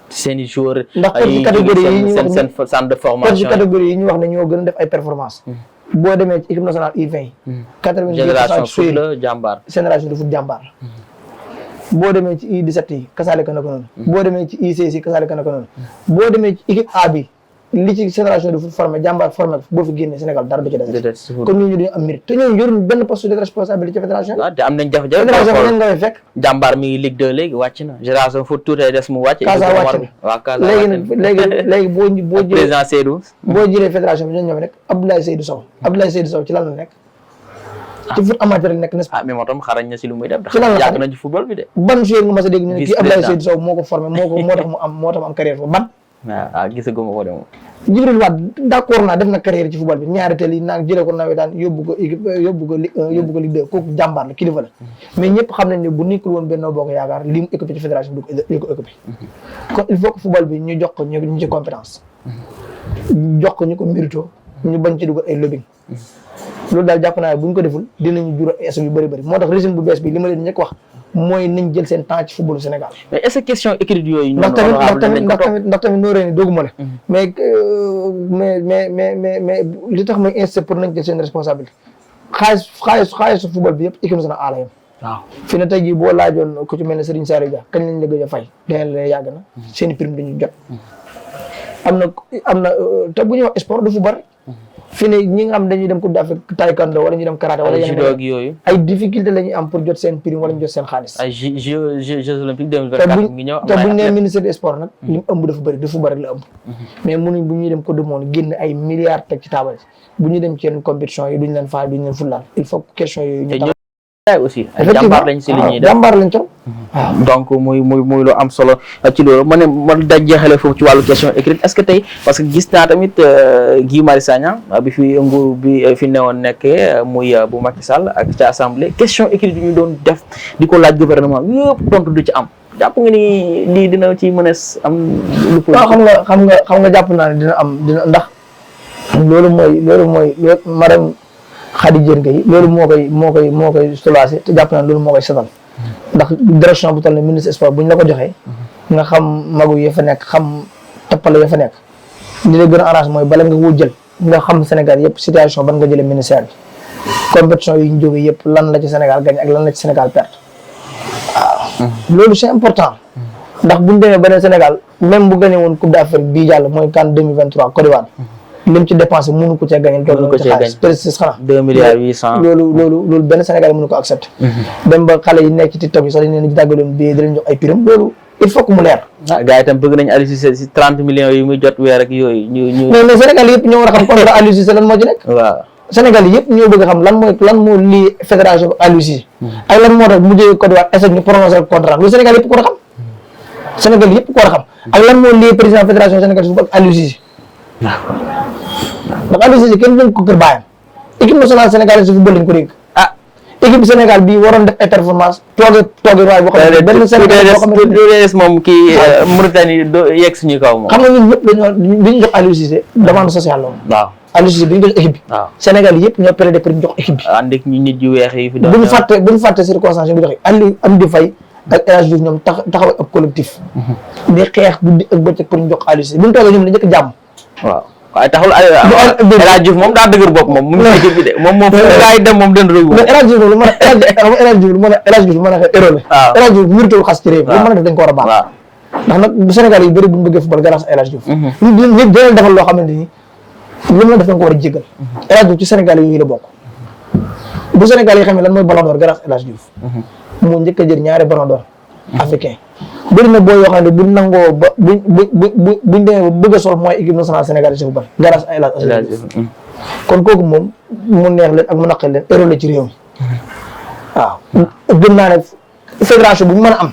seen i joueurs. ndax ci catégorie yi ñu wax seen centre de formation ci catégorie yi ñu wax ne ñoo gën a def ay performance boo demee ci équipe nationale U20 yi. 90 génération foot la jàmbaar. génération de foot jàmbaar la. boo demee ci U17 yi kasaaleka naka noonu. boo demee ci U16 yi kasaaleka naka noonu. boo demee ci équipe A bi li ci génération de foot formé jàmbaar formé boo fi génnee Sénégal dara du ci des. kon ñooñu dañu am mérite te ñooñu yoruñ benn poste de responsabilité ci fédération. waaw te am nañ jafe-jafe. fédération bi nga fay fekk. jàmbaar mi ngi Ligue 2 léegi wàcc na génération foot tuuti des mu wàcc. Casa wàcc na waaw Casa wàcc na léegi boo jëlee président Seydou. boo jëlee fédération bi ñoom ñoo nekk Abdoulaye Seydou Sow ci lan la nekk. ci foot amateur la nekk n'est-ce pas. mais moo tam xarañ na si lu muy def. ci lan la yàgg na ci football bi de. ban joueur nga mas a dégg ñu ne kii Abdoulaye Seydou Sow moo ko formé moo tax mu am carrière foofu ban. waaw gisaguma ko de moom. Djibril Wade d'accord naa def na carrière ci football bi ñaari teel yi naan jëlee ko nawetaan yóbbu ko Ligue 1 yóbbu ko Ligue 2 kooku jàmbaar la kilifa la mais ñëpp xam nañ ne bu nekkul woon Benno Bokk Yaakaar li mu occupé ci fédération bi du ko occupé kon il faut que football bi ñu jox ko ñu ci compétence jox ko ñu ko mérito ñu bañ ci dugal ay lobbying loolu daal jàpp naa bu ñu ko deful dinañu jural ay yu bëri moo tax régime bu bees bi li ma leen njëkk wax mooy nañ jël seen temps ci footballu Sénégal. mais est-ce que question écrite yooyu. ndax tamit noo reen dooguma la. mais li tax mooy insisté pour nañ jël seen responsabilité xaalisu football bi yëpp équipe nationale A la yem. waaw fi ne tey jii boo laajoon ku ci mel ne Serigne Saliou Dia kañ lañ la gëj a fay dinañ la yàgg na. seen i prime dañuy jot. am na te bu ñuy wax sport du football. fi ne ñi nga xam dañuy dem coupe d'Afrique taekwondo wala ñu dem karaté wala yeneen yooyu ay difficulté la ñuy am pour jot seen prime wala ñu jot seen xaalis. ay Jeux olympiques 2024 ngi ñëw. te buñ nee ministère des sports nag li mu ëmb dafa bëri dafa bëri la ëmb. mais mënuñ bu ñuy dem coupe du monde génn ay milliards teg ci taabal bu ñuy dem ci yenn compétition yi duñ leen faay duñ leen fullaal il faut question yooyu ñu aussi jàmbaar lañ si li ñuy def jàmbaar lañ trop waaw donc muy lu am solo ci loolu ma daj jeexale foofu ci wàllu question écrite est-ce que tey parce que gis naa tamit Guy Marius Sagna bi fi nguur bi fi newoon nekkee muy bu Macky Sall ak ci assemblée question écrite yi ñu doon def di ko laaj gouvernement yëpp tontu du ci am jàpp nga ni lii dina ci mën a am lu waaw xam nga jàpp naa ne dina ndax loolu mooy madame Khady Diène Gaye loolu moo koy soulager te jàpp naa loolu moo koy setal ndax direction bu toll ne ministre sport bu ñu la ko joxee nga xam magu ya fa nekk xam tappale ya fa nekk li la gën a arrange mooy bala nga ko jël nga xam Sénégal yëpp situation ban nga jëlee ministère bi compétition yi ñu jógee yëpp lan la ci Sénégal gañ ak lan la ci Sénégal perte waaw loolu c'est important ndax buñu demee beneen Sénégal même bu gagné woon coupe d'Afrique bii jàll mooy CAN 2023 Côte d'Ivoire lim ci dépensé mënu ko cee gagné toog na ci xaalis précis xanaa 2 milliards 800 loolu benn Sénégal mënu ko accepté dem ba xale yi nekk ci TikTok yi sax dañ leen di dàggaloon bi di leen jox ay prime loolu il faut que mu leer gars yi tam bëgg nañ Aliou Cissé si 30 millions yi muy jot weer ak yooyu ñu mais Sénégal yëpp ñoo war a xam contrat Aliou Cissé lan moo ci nekk waaw Sénégal yëpp ñoo bëgg a xam lan moo lii fédération bi Aliou Cissé ak lan moo tax mu jógee Côte d'Ivoire est-ce que ñu prononcé contrat loolu Sénégal yëpp ko war a xam Sénégal yëpp ko war a xam ak lan moo lii président fédération Sénégal su ak Aliou Cissé ndax Aliou Cissé kenn dañ ko kër baayam équipe nationale sénégalaise de football lañ ko dégg équipe Sénégal bi waroon def ay performance tooge waay boo xam ne benn Sénégal boo xam ne moom kii Mauritanie do yegg suñu kaw moom xam nga ñun ñëpp dañoo bi ñu jox Aliou Cissé demande sociale la woon waaw Aliou Cissé bi ñu jox équipe bi waaw Sénégal yëpp ñoo plaidé pour ñu jox équipe bi ànd ak ñu nit yu weex yi fi buñu fàtte circonstance yi mu joxe Aliou Amdi Faye ak El Hadj Diouf ñoom taxawal ab collectif di xeex guddi ak bëccëg pour ñu jox Aliou Cissé bi ñu toogee ñoom dañu njëkk jàmm waaw waaye taxul El Hadj Diouf moom daa dëgër bopp moom mu ngi équipe bi de moom gaa yi dem moom den rëg mais El Hadj Diouf lu mën a El Hadj Diouf lu mën a xew héros la El Hadj Diouf méritul xas ci réew lu mën a def dañ ko war a baax ndax nag bu Sénégal yi bëri bu ñu bëggee football grâce à El Hadj Diouf ñëpp dina defal loo xamante ni lu mën a def dañ ko war a jéggal El Hadj Diouf ci Sénégal yooyu la bokk bu Sénégal yi xam ne lan mooy ballon d'or grâce à El Hadj Diouf moo njëkk a jël ñaari ballon d'or africain bëri na boo yoo xam ne bu nangoo ba buñ demee ba bëgg a sol mooy équipe nationale sénégalaise de football grâce à El Hadj Diouf kon kooku moom mu neex leen ak mu naqal leen héros la ci réew mi waaw gëm naa ne fédération bu ñu mën a am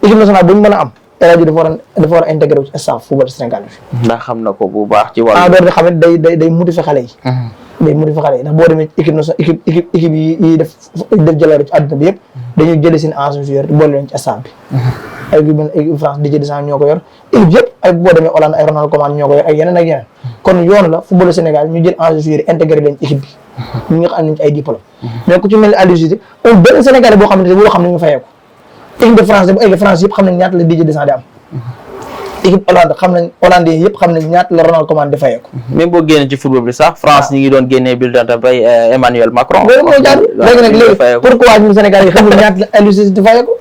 équipe nationale bu ñu mën a am El Hadj Diouf dafa war a intégré wu ci staff football Sénégal bi ndax xam na ko bu baax ci wàllu door di xam ne day motiver xale yi day motiver xale yi ndax boo demee équipe nationale équipe yi def jëloore ci àdduna bi yëpp dañuy jëlee seen ancien joueur boole leen ci staff bi ay gu mel ay France Didier Deschamps ñoo ko yor équipe yëpp ay boo demee Hollande ay Ronald Koeman ñoo ko yor ay yeneen ak yeneen kon yoon la football Sénégal ñu jël ancien joueur yi intégré leen ci équipe bi ñu nga xam nañ ci ay diplôme mais ku ci mel ni Aliou Cissé benn Sénégalais boo xam ne ñu fayeeku équipe de France bu équipe France yëpp xam nañ ñaata la Didier Deschamps di am. équipe Hollande xam nañ Hollandais yëpp xam nañ ñaata la Ronald Koeman di fayeeku. même boo génnee ci football bi sax France ñi ngi doon génnee bill data bay Emmanuel Macron. loolu moo jaar léegi nag léegi pourquoi ñun Sénégal yi xamul ñaata la Aliou Cissé di fayeeku.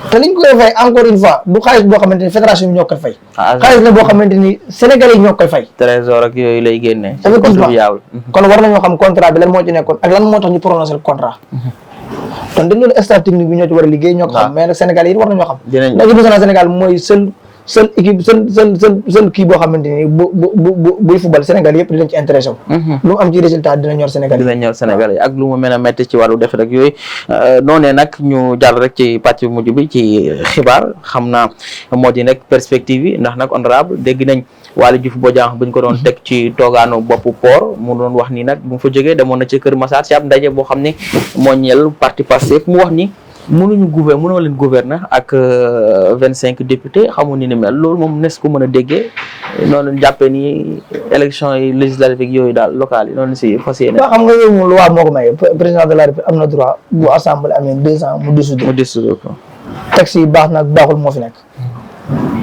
te liñ koy fay encore une fois du xaalis boo xamante ni fédération bi ñoo koy fay. xaalis la boo xamante ni Sénégalais yi ñoo koy fay. trésor ak yooyu lay génnee. effectivement kon war nañoo xam contrat bi lan moo ci nekkoon ak lan moo tax ñu prononcé le contrat. kon dañ loolu staff technique bi ñoo ci war a liggéey ñoo ko xam mais nag Sénégalais yi war nañoo xam. ndax équipe nationale Sénégal mooy seul équipe seul kii boo xamante ni buy football Sénégal yëpp dinañ ci intéressé wu. lu mu am ci résultat dina ñor Sénégal yi. dina ñor Sénégal yi ak lu mu mën a métti ci wàllu defet ak yooyu noonee nag ñu jàll rek ci pàcc mujj bi ci xibaar xam naa moo di nekk perspective yi ndax nag honorable dégg nañ Waly Diouf Bodiang buñ ko doon teg ci toogaanu boppu port mu doon wax ni nag bu mu fa jógee demoon na ci Kër Massar ci ab ndaje boo xam ne moo ñeel parti Pastef mu wax ni mënoo leen gouverner ak 25 députés xamu ni mel loolu moom nes ko mën a déggee noonu leen jàppee ni élection yi législative yooyu daal locales yi noonu si fas yéene. waaw xam nga yooyu moom loi moo ko may président de la République am na droit bu assemblée amee 2 ans mu dissoudre ko. texte yi baax na baaxul moo fi nekk.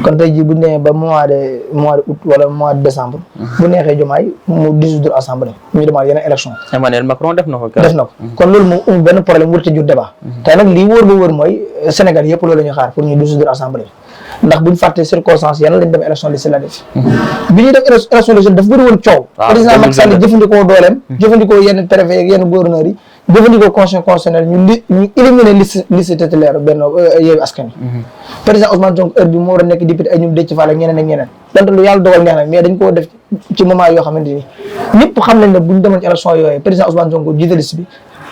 kon tey jii bu ñu demee ba mois de août wala mois de décembre. bu neexee Diomaye mu dissoudre assemblée ñu demaat yeneen élection. Emmanuel Macron def na ko. kon loolu moom amul benn problème wërte jur débat. tey nag lii wóor ba wóor mooy Sénégal yëpp loolu la ñuy xaar pour ñu dissoudre assemblée ndax buñ fàtte circonstances yan lañ dem élection législative. bi ñuy def élection législative dafa bëri woon coow. président Macky Sall jëfandikoo dooleem. jëfandikoo yenn préfet ak yenn gouverneurs yi. jëfandikoo conseil constitutionnel ñu éliminer liste titulaire benn Yewwi Askan Wi. président Ousmane Sonko heure bi moo war a nekk député ay ñoom Déthié Fall ak ñeneen ak ñeneen. donte lu yàlla dogal neex na mais dañ koo def ci moment yoo xamante ni ñëpp xam nañ ne buñ demoon ci élection yooyu président Ousmane Sonko jiite liste bi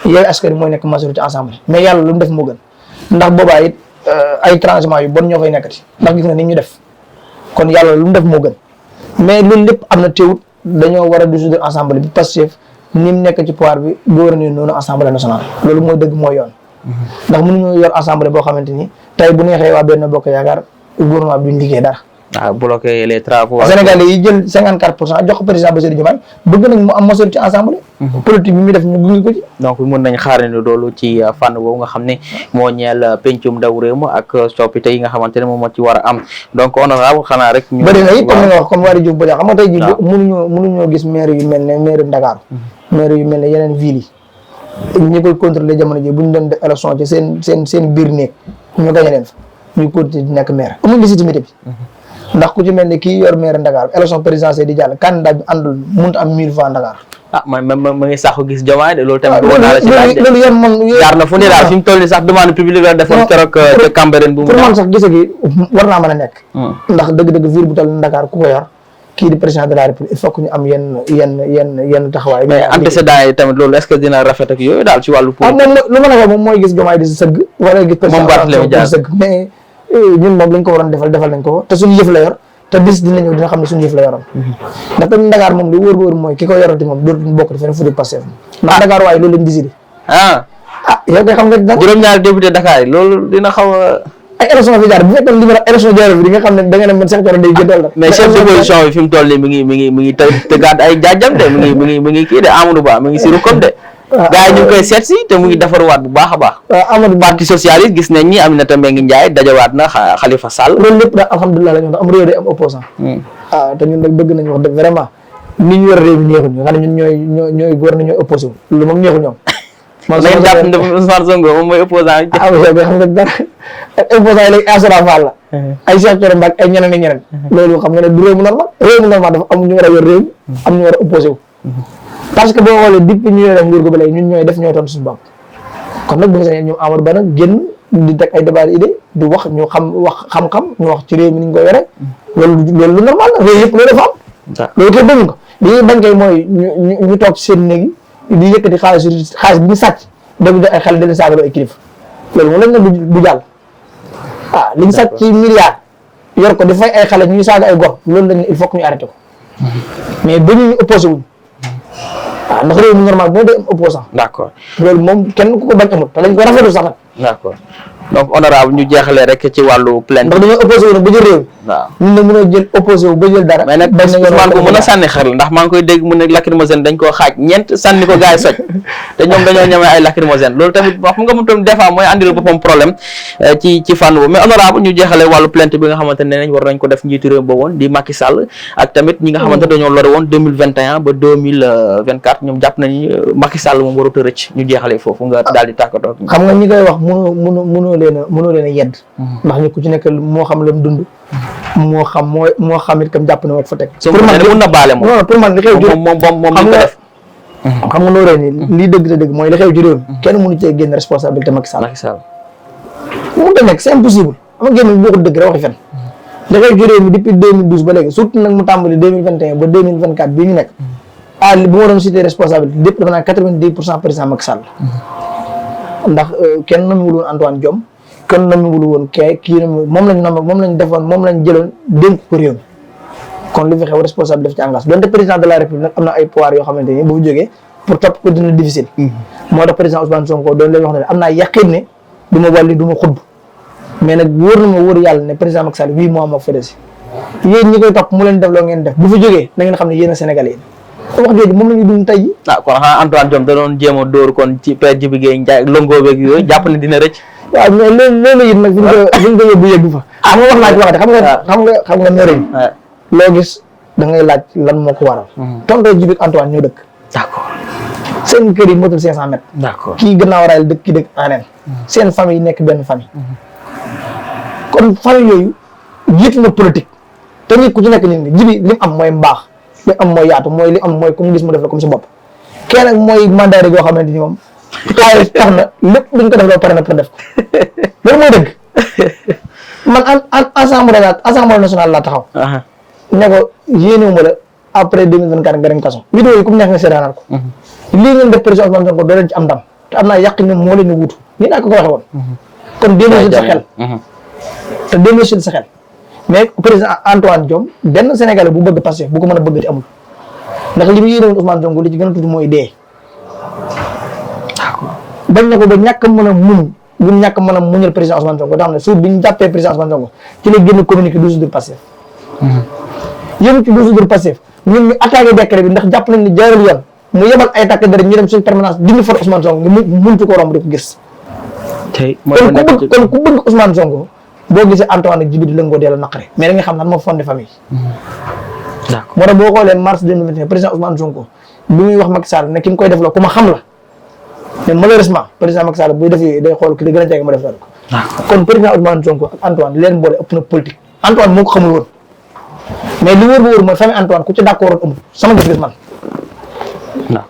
Yewwi Askan Wi mooy nekk majorité assemblée mais yàlla lu mu def moo gën ndax boobaa it ay transhumants yu bon ñoo fay nekkati ndax gis nga ni ñu def kon yàlla lu mu def moo gën mais loolu lépp am na teewut dañoo war a dissoudre assemblée bi Pastef ni mu nekk ci pouvoir bi gouverner noonu assemblée nationale loolu mooy dëgg mooy yoon ndax mënuñoo yor assemblée boo xamante ni tey bu neexee waa Benno Bokk Yaakaar gouvernement bi duñ liggéey dara. bloqué les travaux. Sénégalais yi jël 54% jox ko président Bassirou Diomaye bëgg nañ mu am majorité ci assemblée. politique bi muy def ñu gunge ko ci. donc mën nañ xaarandi loolu ci fànn boobu nga xam ne moo ñeel pencum ndaw réew mi ak coppite yi nga xamante ne moom moo ci war a am donc honorable xanaa rek. ñu bëri na it comme ni nga wax comme Waly Diouf Bodiang xam nga tey jii mënuñoo gis maire yu mel ne maire Dakar. maire yu mel ne yeneen villes yi ñi koy contrôler jamono ji bu ñu doon def élection ci seen biir néeg ñu gañe leen fa ñu continuer di nekk maire amul légitimité bi. ndax ku ci mel ni kii yor maire Dakar élection présidentielle di jàll candidat bi àndul mënut am 1000 fois Dakar. ma ngi sax gis Diomaye de loolu tamit. loolu yéen man jaar na fu ne daal fi mu toll nii sax demande publique la defoon keroog te Cambérène bu mu. pour man sax gise gi war naa mën a nekk. ndax dëgg-dëgg ville bu toll Dakar ku ko yor kii di président de la République il faut que ñu am yenn taxawaay. mais antécédents yi tamit loolu est-ce que dina rafet ak yooyu daal ci wàllu. moom lu ma la wax moom mooy gis Diomaye di si sëgg. wala gis président di si sëgg mais ñun moom lañ ko waroon defal nañ ko te suñu yëf la yor te bis dina ñëw dina xam ne suñu yëf la yoroon. ndax tamit Dakar moom li wóor ba wóor mooy ki ko yorati moom dootuñu bokk di feneen fu dul Pastef ndax Dakar waaye loolu lañ décidé. yow kay xam nga. juróom-ñaari député Dakar yi loolu dina xaw a. ay élection fi jaar bu fekkoon li ma wax élection jaar bi di nga xam ne da nga ne man Cheikh Thioro day gëddal la. mais chef d'opposition bi fi mu toll nii mi ngi te gàdd ay jaajam de mi ngi kii de Amadou Ba mi ngi si rukkam de. gars yi ñu ngi koy seet si te mu ngi defarwaat bu baax a baax. Amadou parti socialiste gis nañ ni Aminata Mbengue Ndiaye dajawaat na Khalifa Sall. loolu lépp daal alhamdulilah la ñu wax am réew day am opposant. te ñun nag bëgg nañu wax dëgg vraiment ni ñu yor réew mi neexul ñu xam ne ñun ñooy góor na ñooy opposé wu loolu moom neexul ñoom. man sama jàpp ne Ousmane Sonko moom mooy opposant yi. xam nga dara opposant yi léegi Assora Fall la. ay Cheikh Thioro Mbacké ay ñeneen ak ñeneen. loolu xam nga ne du réew mu normal dafa am ñu war a yor réew mi am ñu war a opposé wu. parce que boo xoolee depuis ñu yore nguur gu ba léegi ñun ñooy def ñooy tontu suñu bopp kon nag bu ñu sañoon ñoom Amadou Ba nag génn di teg ay débat idée di wax ñu xam-xam ñu wax ci réew mi ni ñu ko yore loolu lu normal la réew yëpp loolu dafa am. loolu kay bëgg nga li ñuy bañ kay mooy ñu toog ci seen néeg yi di yëkkati xaalis bi ñu sàcc dem di ay xel di leen saagaloo ay kilifa loolu moom lañ ne du jàll. li ñu sàcc ci milliards yor ko di fay ay xale ñuy saaga ay gor loolu lañ ne il faut que ñu arrêté ko mais ba ñu opposé wuñ. ndax réew mi normal boo dee am opposant. d'accord loolu moom kenn ku ko bañ amul te lañ ko rafetlu sax nag. d'accord donc honorable ñu jeexalee rek ci wàllu plainte. ndax dañoo opposé wu nag ba jël réew waaw ñun nag mënoo jël opposé wu ba jël dara. mais nag Ousmane ko mën a sànni xel la ndax maa ngi koy dégg mu ne lacrymogène dañ koo xaaj ñeent sànni ko gars yi soj te ñoom dañoo ñemee ay lacrymogène loolu tamit wax nga mu tam des fois mooy andil boppam problème ci fànn boobu mais honorable ñu jeexale wàllu plainte bi nga xamante ne nañ war nañ ko def njiitu réew ba woon di Macky Sall ak tamit ñi nga xamante dañoo lore woon 2021 ba 2024 ñoom jàpp nañu Macky Sall moom warut a rëcc ñu jeexale foofu nga daal di tàkkatoo xam nga ñi koy wax mënoo leen a yedd ndax ñu ku ci nekk moo xam lam dund moo xam it kam jàpp ne moo fa teg pour man mun na baale moom non pour man li xew ci moom li ko def xam nga loo ree ni lii dëgg te dëgg mooy li xew ci réew mi kenn mënu cee génn responsabilité Macky Sall mënu ta nekk c'est impossible ama génn boo ko dëgg rek waxi fen li xew ci réew mi depuis 2012 ba léegi surtout nag mu tàmbali 2021 ba 2024 bii ñu nekk bu ma doon cité responsabilité lépp dafa naan 90% président Macky Sall ndax kenn namiwul woon Antoine Diome kenn namiwul woon kii moom lañ defoon moom lañ jëloon dénk ko réew mi kon li fi xew responsable daf ci engagé donte président de la république nag am na ay pouvoir yoo xamante ni bu fi jógee pour topp ko dina difficile moo tax président Ousmane Sonko doon leen wax ne am naa yaqin ne du ma wàlli du ma xutb mais nag wóor na ma wóor yàlla ne président Macky Sall 8 mois moo ko fa desi yéen ñi koy topp mu leen def loo ngeen def bu fi jógee na ngeen xam ne yéen a Sénégalais yi wax jooju moom la ñu dund tey ji kon xanaa Antoine Diome da doon jéem a dóor kon ci Père Djibi Gueye Ndiaye longoo beeg yooyu jàpp ne dina rëcc waaw mais loolu it nag fi ñu ko yóbbu yëggu fa xam nga wax naa ci waxate xam nga nëriñ loo gis da ngay laaj lan moo ko waral tonton Djibi Antoine ñoo dëkk d'accord seen kër yi motul 500 mètres d'accord kii gannaaw raayal dëkk ki dëkk aneen seen famille nekk benn famille kon famille yooyu jiitu na politique te nit ku ci nekk nit nga Djibi li mu am mooy mbaax li am mooy yaatu mooy li am mooy comme gis mu def la comme si bopp kenn nag mooy mandat goo xamante ni moom tax na lépp luñ ko def la pare na pour def ko loolu mooy dëgg man assemblée nationale laa taxaw ne ko yéenewuma la après 2024 nga dem kaso vidéo yi comme neex nga seetaanal ko lii ngeen def président Ousmane Sonko doo leen ci am ndam te am naa yàq ne moo leen di wutu nii laa ko waxe woon kon démocratie sa xel te démocratie sa xel mais président Antoine Diome benn Sénégalais bu bëgg Pastef bu ko mën a bëgg ci amul ndax li mu yéene woon Ousmane Sonko li ci gën a tuuti mooy dee bañ na ko ba ñàkk mën a muñ bu ñàkk mën a muñal président Ousmane Sonko da xam ne suuf bi ñu jàppee président Ousmane Sonko ci la génn communiqué 12 jours Pastef yëmu ci 12 jours Pastef ñun ñu attaqué décret bi ndax jàpp nañ ni jaarul yoon mu yebal ay takk dara ñu dem suñ permanence dindi for Ousmane Sonko mu muntu ko romb di ko gis kon ku bëgg Ousmane Sonko boo gisee Antoine ak Djibi di lëngoo dee la naqare mais da nga xam lan moo fondé famille d'accord moo tax boo xoolee mars 2021 président Ousmane Sonko bi muy wax Macky Sall ne ki mu koy def la ku ma xam la mais malheureusement président Macky Sall buy def yi day xool ki di gën a jege ma def ko kon président Ousmane Sonko ak Antoine leen boole ëpp na politique Antoine moo ko xamul woon mais li wóor ba wóor mooy famille Antoine ku ci d'accord woon amul sama gis-gis man ndax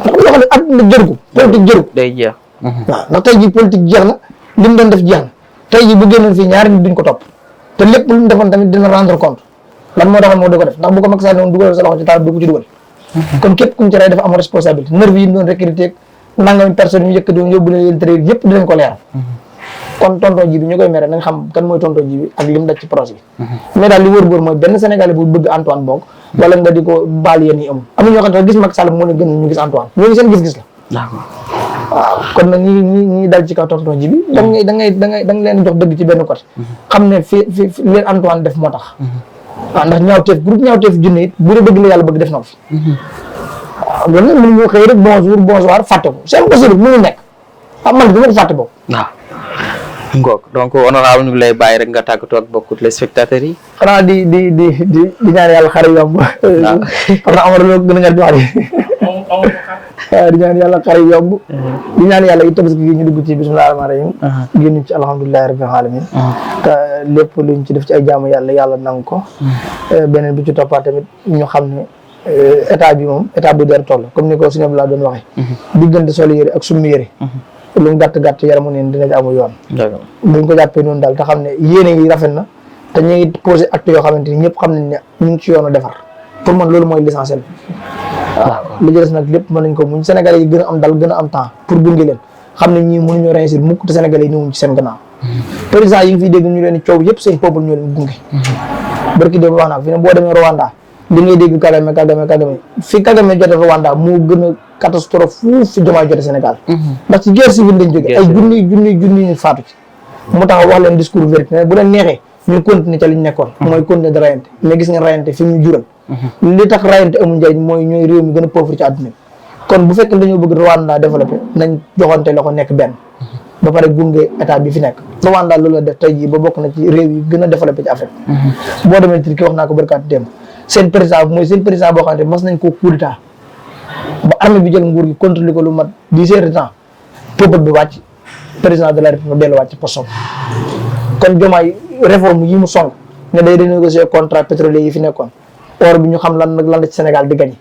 loo xam ne àdduna jëru ko politique jëru ko day jeex waaw ndax tey ji politique jeex na li mu doon def jeex na tey ji bu génnoon fii ñaari nit duñ ko topp te lépp lu mu defoon tamit dina rendre compte lan moo taxoon moo di ko def ndax bu ko Macky Sall noonu dugal sa loxo ci taal du ko ci dugal kon képp ku mu ci rey dafa am responsabilité nervi yi mu doon recruter nangami personne yu yëkkati woon yóbbu leen intérieur yëpp dinañ ko leeral kon tonton Djibi ñu koy mere nañ xam kan mooy tonton Djibi ak li mu daj ci projet bi mais daal li wóor-wóor mooy benn Sénégalais bu bëgg Antoine boog wala nga di ko baal yéen yi amul am na ñoo xam ne gis Macky Sall moo leen gën ñu gis Antoine ñooñu seen gis-gis la waaw kon nag ñi dal ci kaw tonton Djibi da nga leen jox dëgg ci benn côté xam ne fi leen Antoine def moo tax waaw ndax ñaawteef groupe ñaawteef junne it bu dee dëgg la yàlla bëgg def na ko fi waaw loolu nag mënuñoo xëy rek bonjour bonsoir fàtte ko c'est impossible mënu nekk man du ma ko fàtte boobu waaw ngoog donc honorable ñu ngi lay bàyyi rek nga tàggatoo ak bokkut les spectateurs yi xanaa di ñaan yàlla xare yomb xam naa amara loo gën a ñal di wax waaw di ñaan yàlla xare yomb di ñaan yàlla it tabaski gi ñu dugg ci bismillah rahmaan rahim génn ci alhamdulilahi rabbil alamin te lépp luñ ci def ci ay jaamu yàlla nangu ko beneen bi ci toppaat tamit ñu xam ne état bi moom état bu der toll comme ni ko suñu laa doon waxee diggante solo yëre ak summi yëre lu mu gàtt yaramu neen dina amu yoon buñ ko jàppee noonu daal te xam ne yéene yi rafet na te ñu ngi posé acte yoo xamante ni ñëpp xam nañ ne ñu ngi ci yoonu defar pour man loolu mooy l'essentiel waaw li ci des nag lépp mën nañ ko muñ Sénégalais yi gën a am dal gën a am temps pour gunge leen xam ne ñii mënuñoo réussir mukk te Sénégalais yi ñëwuñ ci seen gannaaw président yi ngi fiy dégg ñu leen coow yëpp seen peuple ñoo leen gunge barki dé wax naa fi ne boo demee Rwanda li ngay dégg Kagame fi Kagame jote Rwanda moo gën a catastrophe fuuf fi Diomaye jote Sénégal ndax ci guerre civile lañ jóge ay junni faatu ci mu taxaw wax leen discours vérité bu leen neexee ñu continuer ca liñ nekkoon mooy continuer de rayante mais gis ngeen rayante fi mu jural li tax rayante amul njëriñ mooy ñooy réew mi gën a pauvre ci àdduna bi kon bu fekkee dañoo bëgg Rwanda développé nañ joxante loxo nekk benn ba pare gunge état bi fi nekk Rwanda loolu la def tey jii ba bokk na ci réew yi gën a développé ci Afrique boo demee Turquie wax naa ko barkaat démb seen président mooy seen président boo xamante mas nañ koo coup d'état ba armée bi jël nguur gi contrôlé ko lu mat 10 heures de temps peuple bi wàcc président de la République delluwaat ci poste kon Diomaye réforme yi mu song ne day renégocier contrat pétrolier yi fi nekkoon or bi ñu xam lan la ci Sénégal di gagné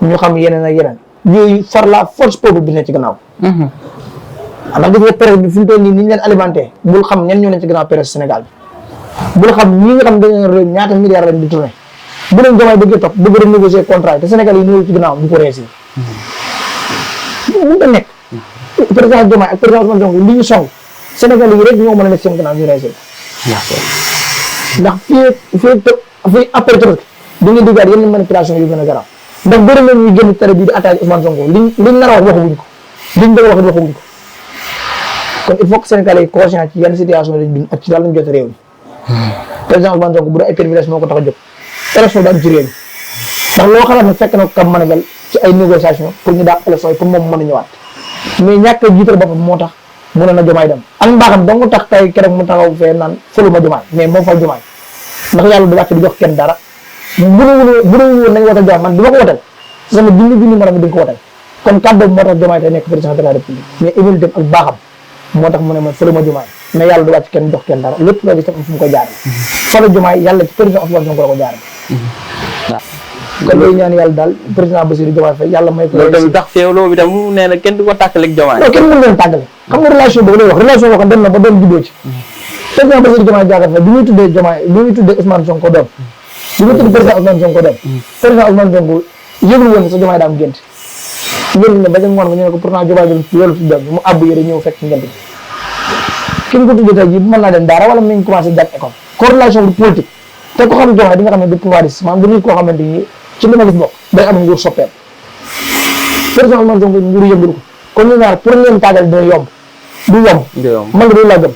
ñu xam yeneen ak yeneen yooyu far la force peuple bi ne ci gannaaw ndax gis nga presse bi fi mu toll nii ni ñu leen alimenté bul xam ñen ñoo leen ci gannaaw presse Sénégal bi bul xam ñi nga xam dañoo réew ñaata milliards lañ di tourné bu leen Diomaye bëggee topp bëgg renégocier contrat yi te Sénégal yi ñëw ci gannaaw bu ko réussir mun ta nekk président Diomaye ak président Ousmane Sonko li ñu song Sénégal yi rek ñoo mën a nekk seen gannaaw ñu réussir ndax fii après tamit di nga déggaat yenn manipulation yu gën a garaaw ndax bëri na ñuy génn tere bii di attaqué Ousmane Sonko liñ nar a wax waxuñu ko liñ bëgg a wax waxuñu ko kon il faut que Sénégalais yi conscient ci yenn situation lañ dund ak ci daal lañ jot réew mi président Ousmane Sonko bu dee ay privilège moo ko tax a jóg élection da am ci réew mi ndax loo xalaat ne fekk na ko kam Manuel ci ay négociation pour ñu daal élection yi pour moom mën a ñëwaat mais ñàkk a jiital boppam moo tax mu ne na Diomaye dem ak mbaaxam dong tax tey keroog mu taxaw fee naan faluma Diomaye mais moom fal Diomaye ndax yàlla du wàcc di jox kenn dara bu woon nañ wotal Diomaye man du ma ko wotal sama junni maram di nga ko wotal kon kàddoom moo tax Diomaye tey nekk président de la République mais humilité ak baaxam moo tax mu ne man faluma Diomaye mais yàlla du wàcc kenn jox kenn dara lépp loo gis tam fu mu koy jaarale falu Diomaye yàlla ci président Ousmane Sonko la ko jaarale kon loolu ñaan yàlla daal président Bassirou Diomaye Faye yàlla may ko loolu tamit tax féewloo bi tam nee na kenn du ko tàkkaleeg Diomaye non kenn mën leen tàggale xam nga relation boobu lay wax relation boo xam dem na ba doon juddoo ci président Bassirou Diomaye Diakhar Faye bi muy tuddee Diomaye bi muy tuddee Ousmane Sonko doom bi muy tuddee président Ousmane Sonko doom président Ousmane Sonko yëgul woon ne sa Diomaye daa am gént gént ne ba ca ngoon nga ñu ne ko pourtant Diomaye doon loolu si doom bi mu àbb yëre ñëw fekk ci ngent bi ki ko tuddee tey jii mën naa dem daara wala mi ngi commencé jàng école corrélation bu politique te ko xam Diomaye di nga xam ne du pouvoiriste maanaam du nit koo xamante ni ci li ma gis bokk day am nguur soppeeku président Ousmane Sonko nguur yëngul ko kon ñu ñaar pour leen tàggale dina yomb du yomb man de loolu laa gëm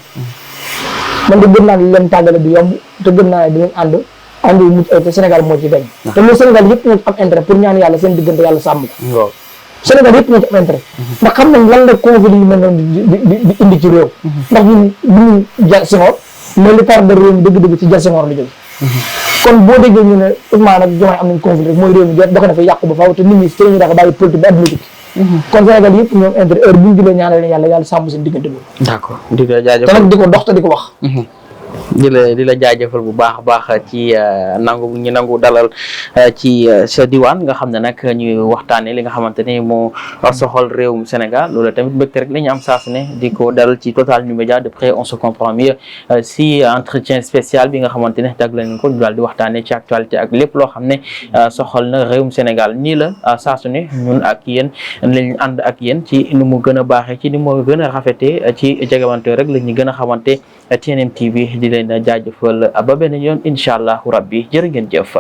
man de gëm naa ne leen tàggale du yomb te gëm naa ne dinañ ànd yu mucc ay te Sénégal moo ci gañ te loolu Sénégal yëpp ñoo ci am intérêt pour ñaan yàlla seen diggante yàlla sàmm ko Sénégal yëpp ñoo ci am intérêt ndax xam nañ lan la conflit yu mel noonu di indi ci réew ndax ñun duñu ja Senghor mais li tardé réew mi dëgg-dëgg ci ja Senghor la jóge kon boo déggee ñu ne Ousmane ak Diomaye am nañ conflit rek mooy réew mi dox na fa yàqu ba faaw te nit ñi ci ñu dafa bàyyi politique ba adduna tukki kon Sénégal yëpp ñoom intérêt heure bu ñu jubee ñaanal leen yàlla sàmm seen diggante loolu d'accord di la jaajëfal te nag di ko dox te di ko wax di la jaajëfal bu baax a baax ci nangu dalal ci sa diwaan nga xam ne nag ñuy waxtaanee li nga xamante ne moo soxal réewum Sénégal loolu tamit mbégte rek la ñu am saa su ne di ko dalal ci Total Nu Média de près on se comprend mieux si entretien spécial bi nga xamante ne tag lañ ko ñu daal di waxtaanee ci actualité ak lépp loo xam ne soxal na réewum Sénégal nii la saa su ne ñun ak yéen lañ ànd ak yéen ci ni mu gën a baaxee ci ni mu gën a rafetee ci jegewante rek la ñu gën a xamante TNM TV di leen jaajëfal ba beneen yoon incha allahu rabbi jërë ngeen jëf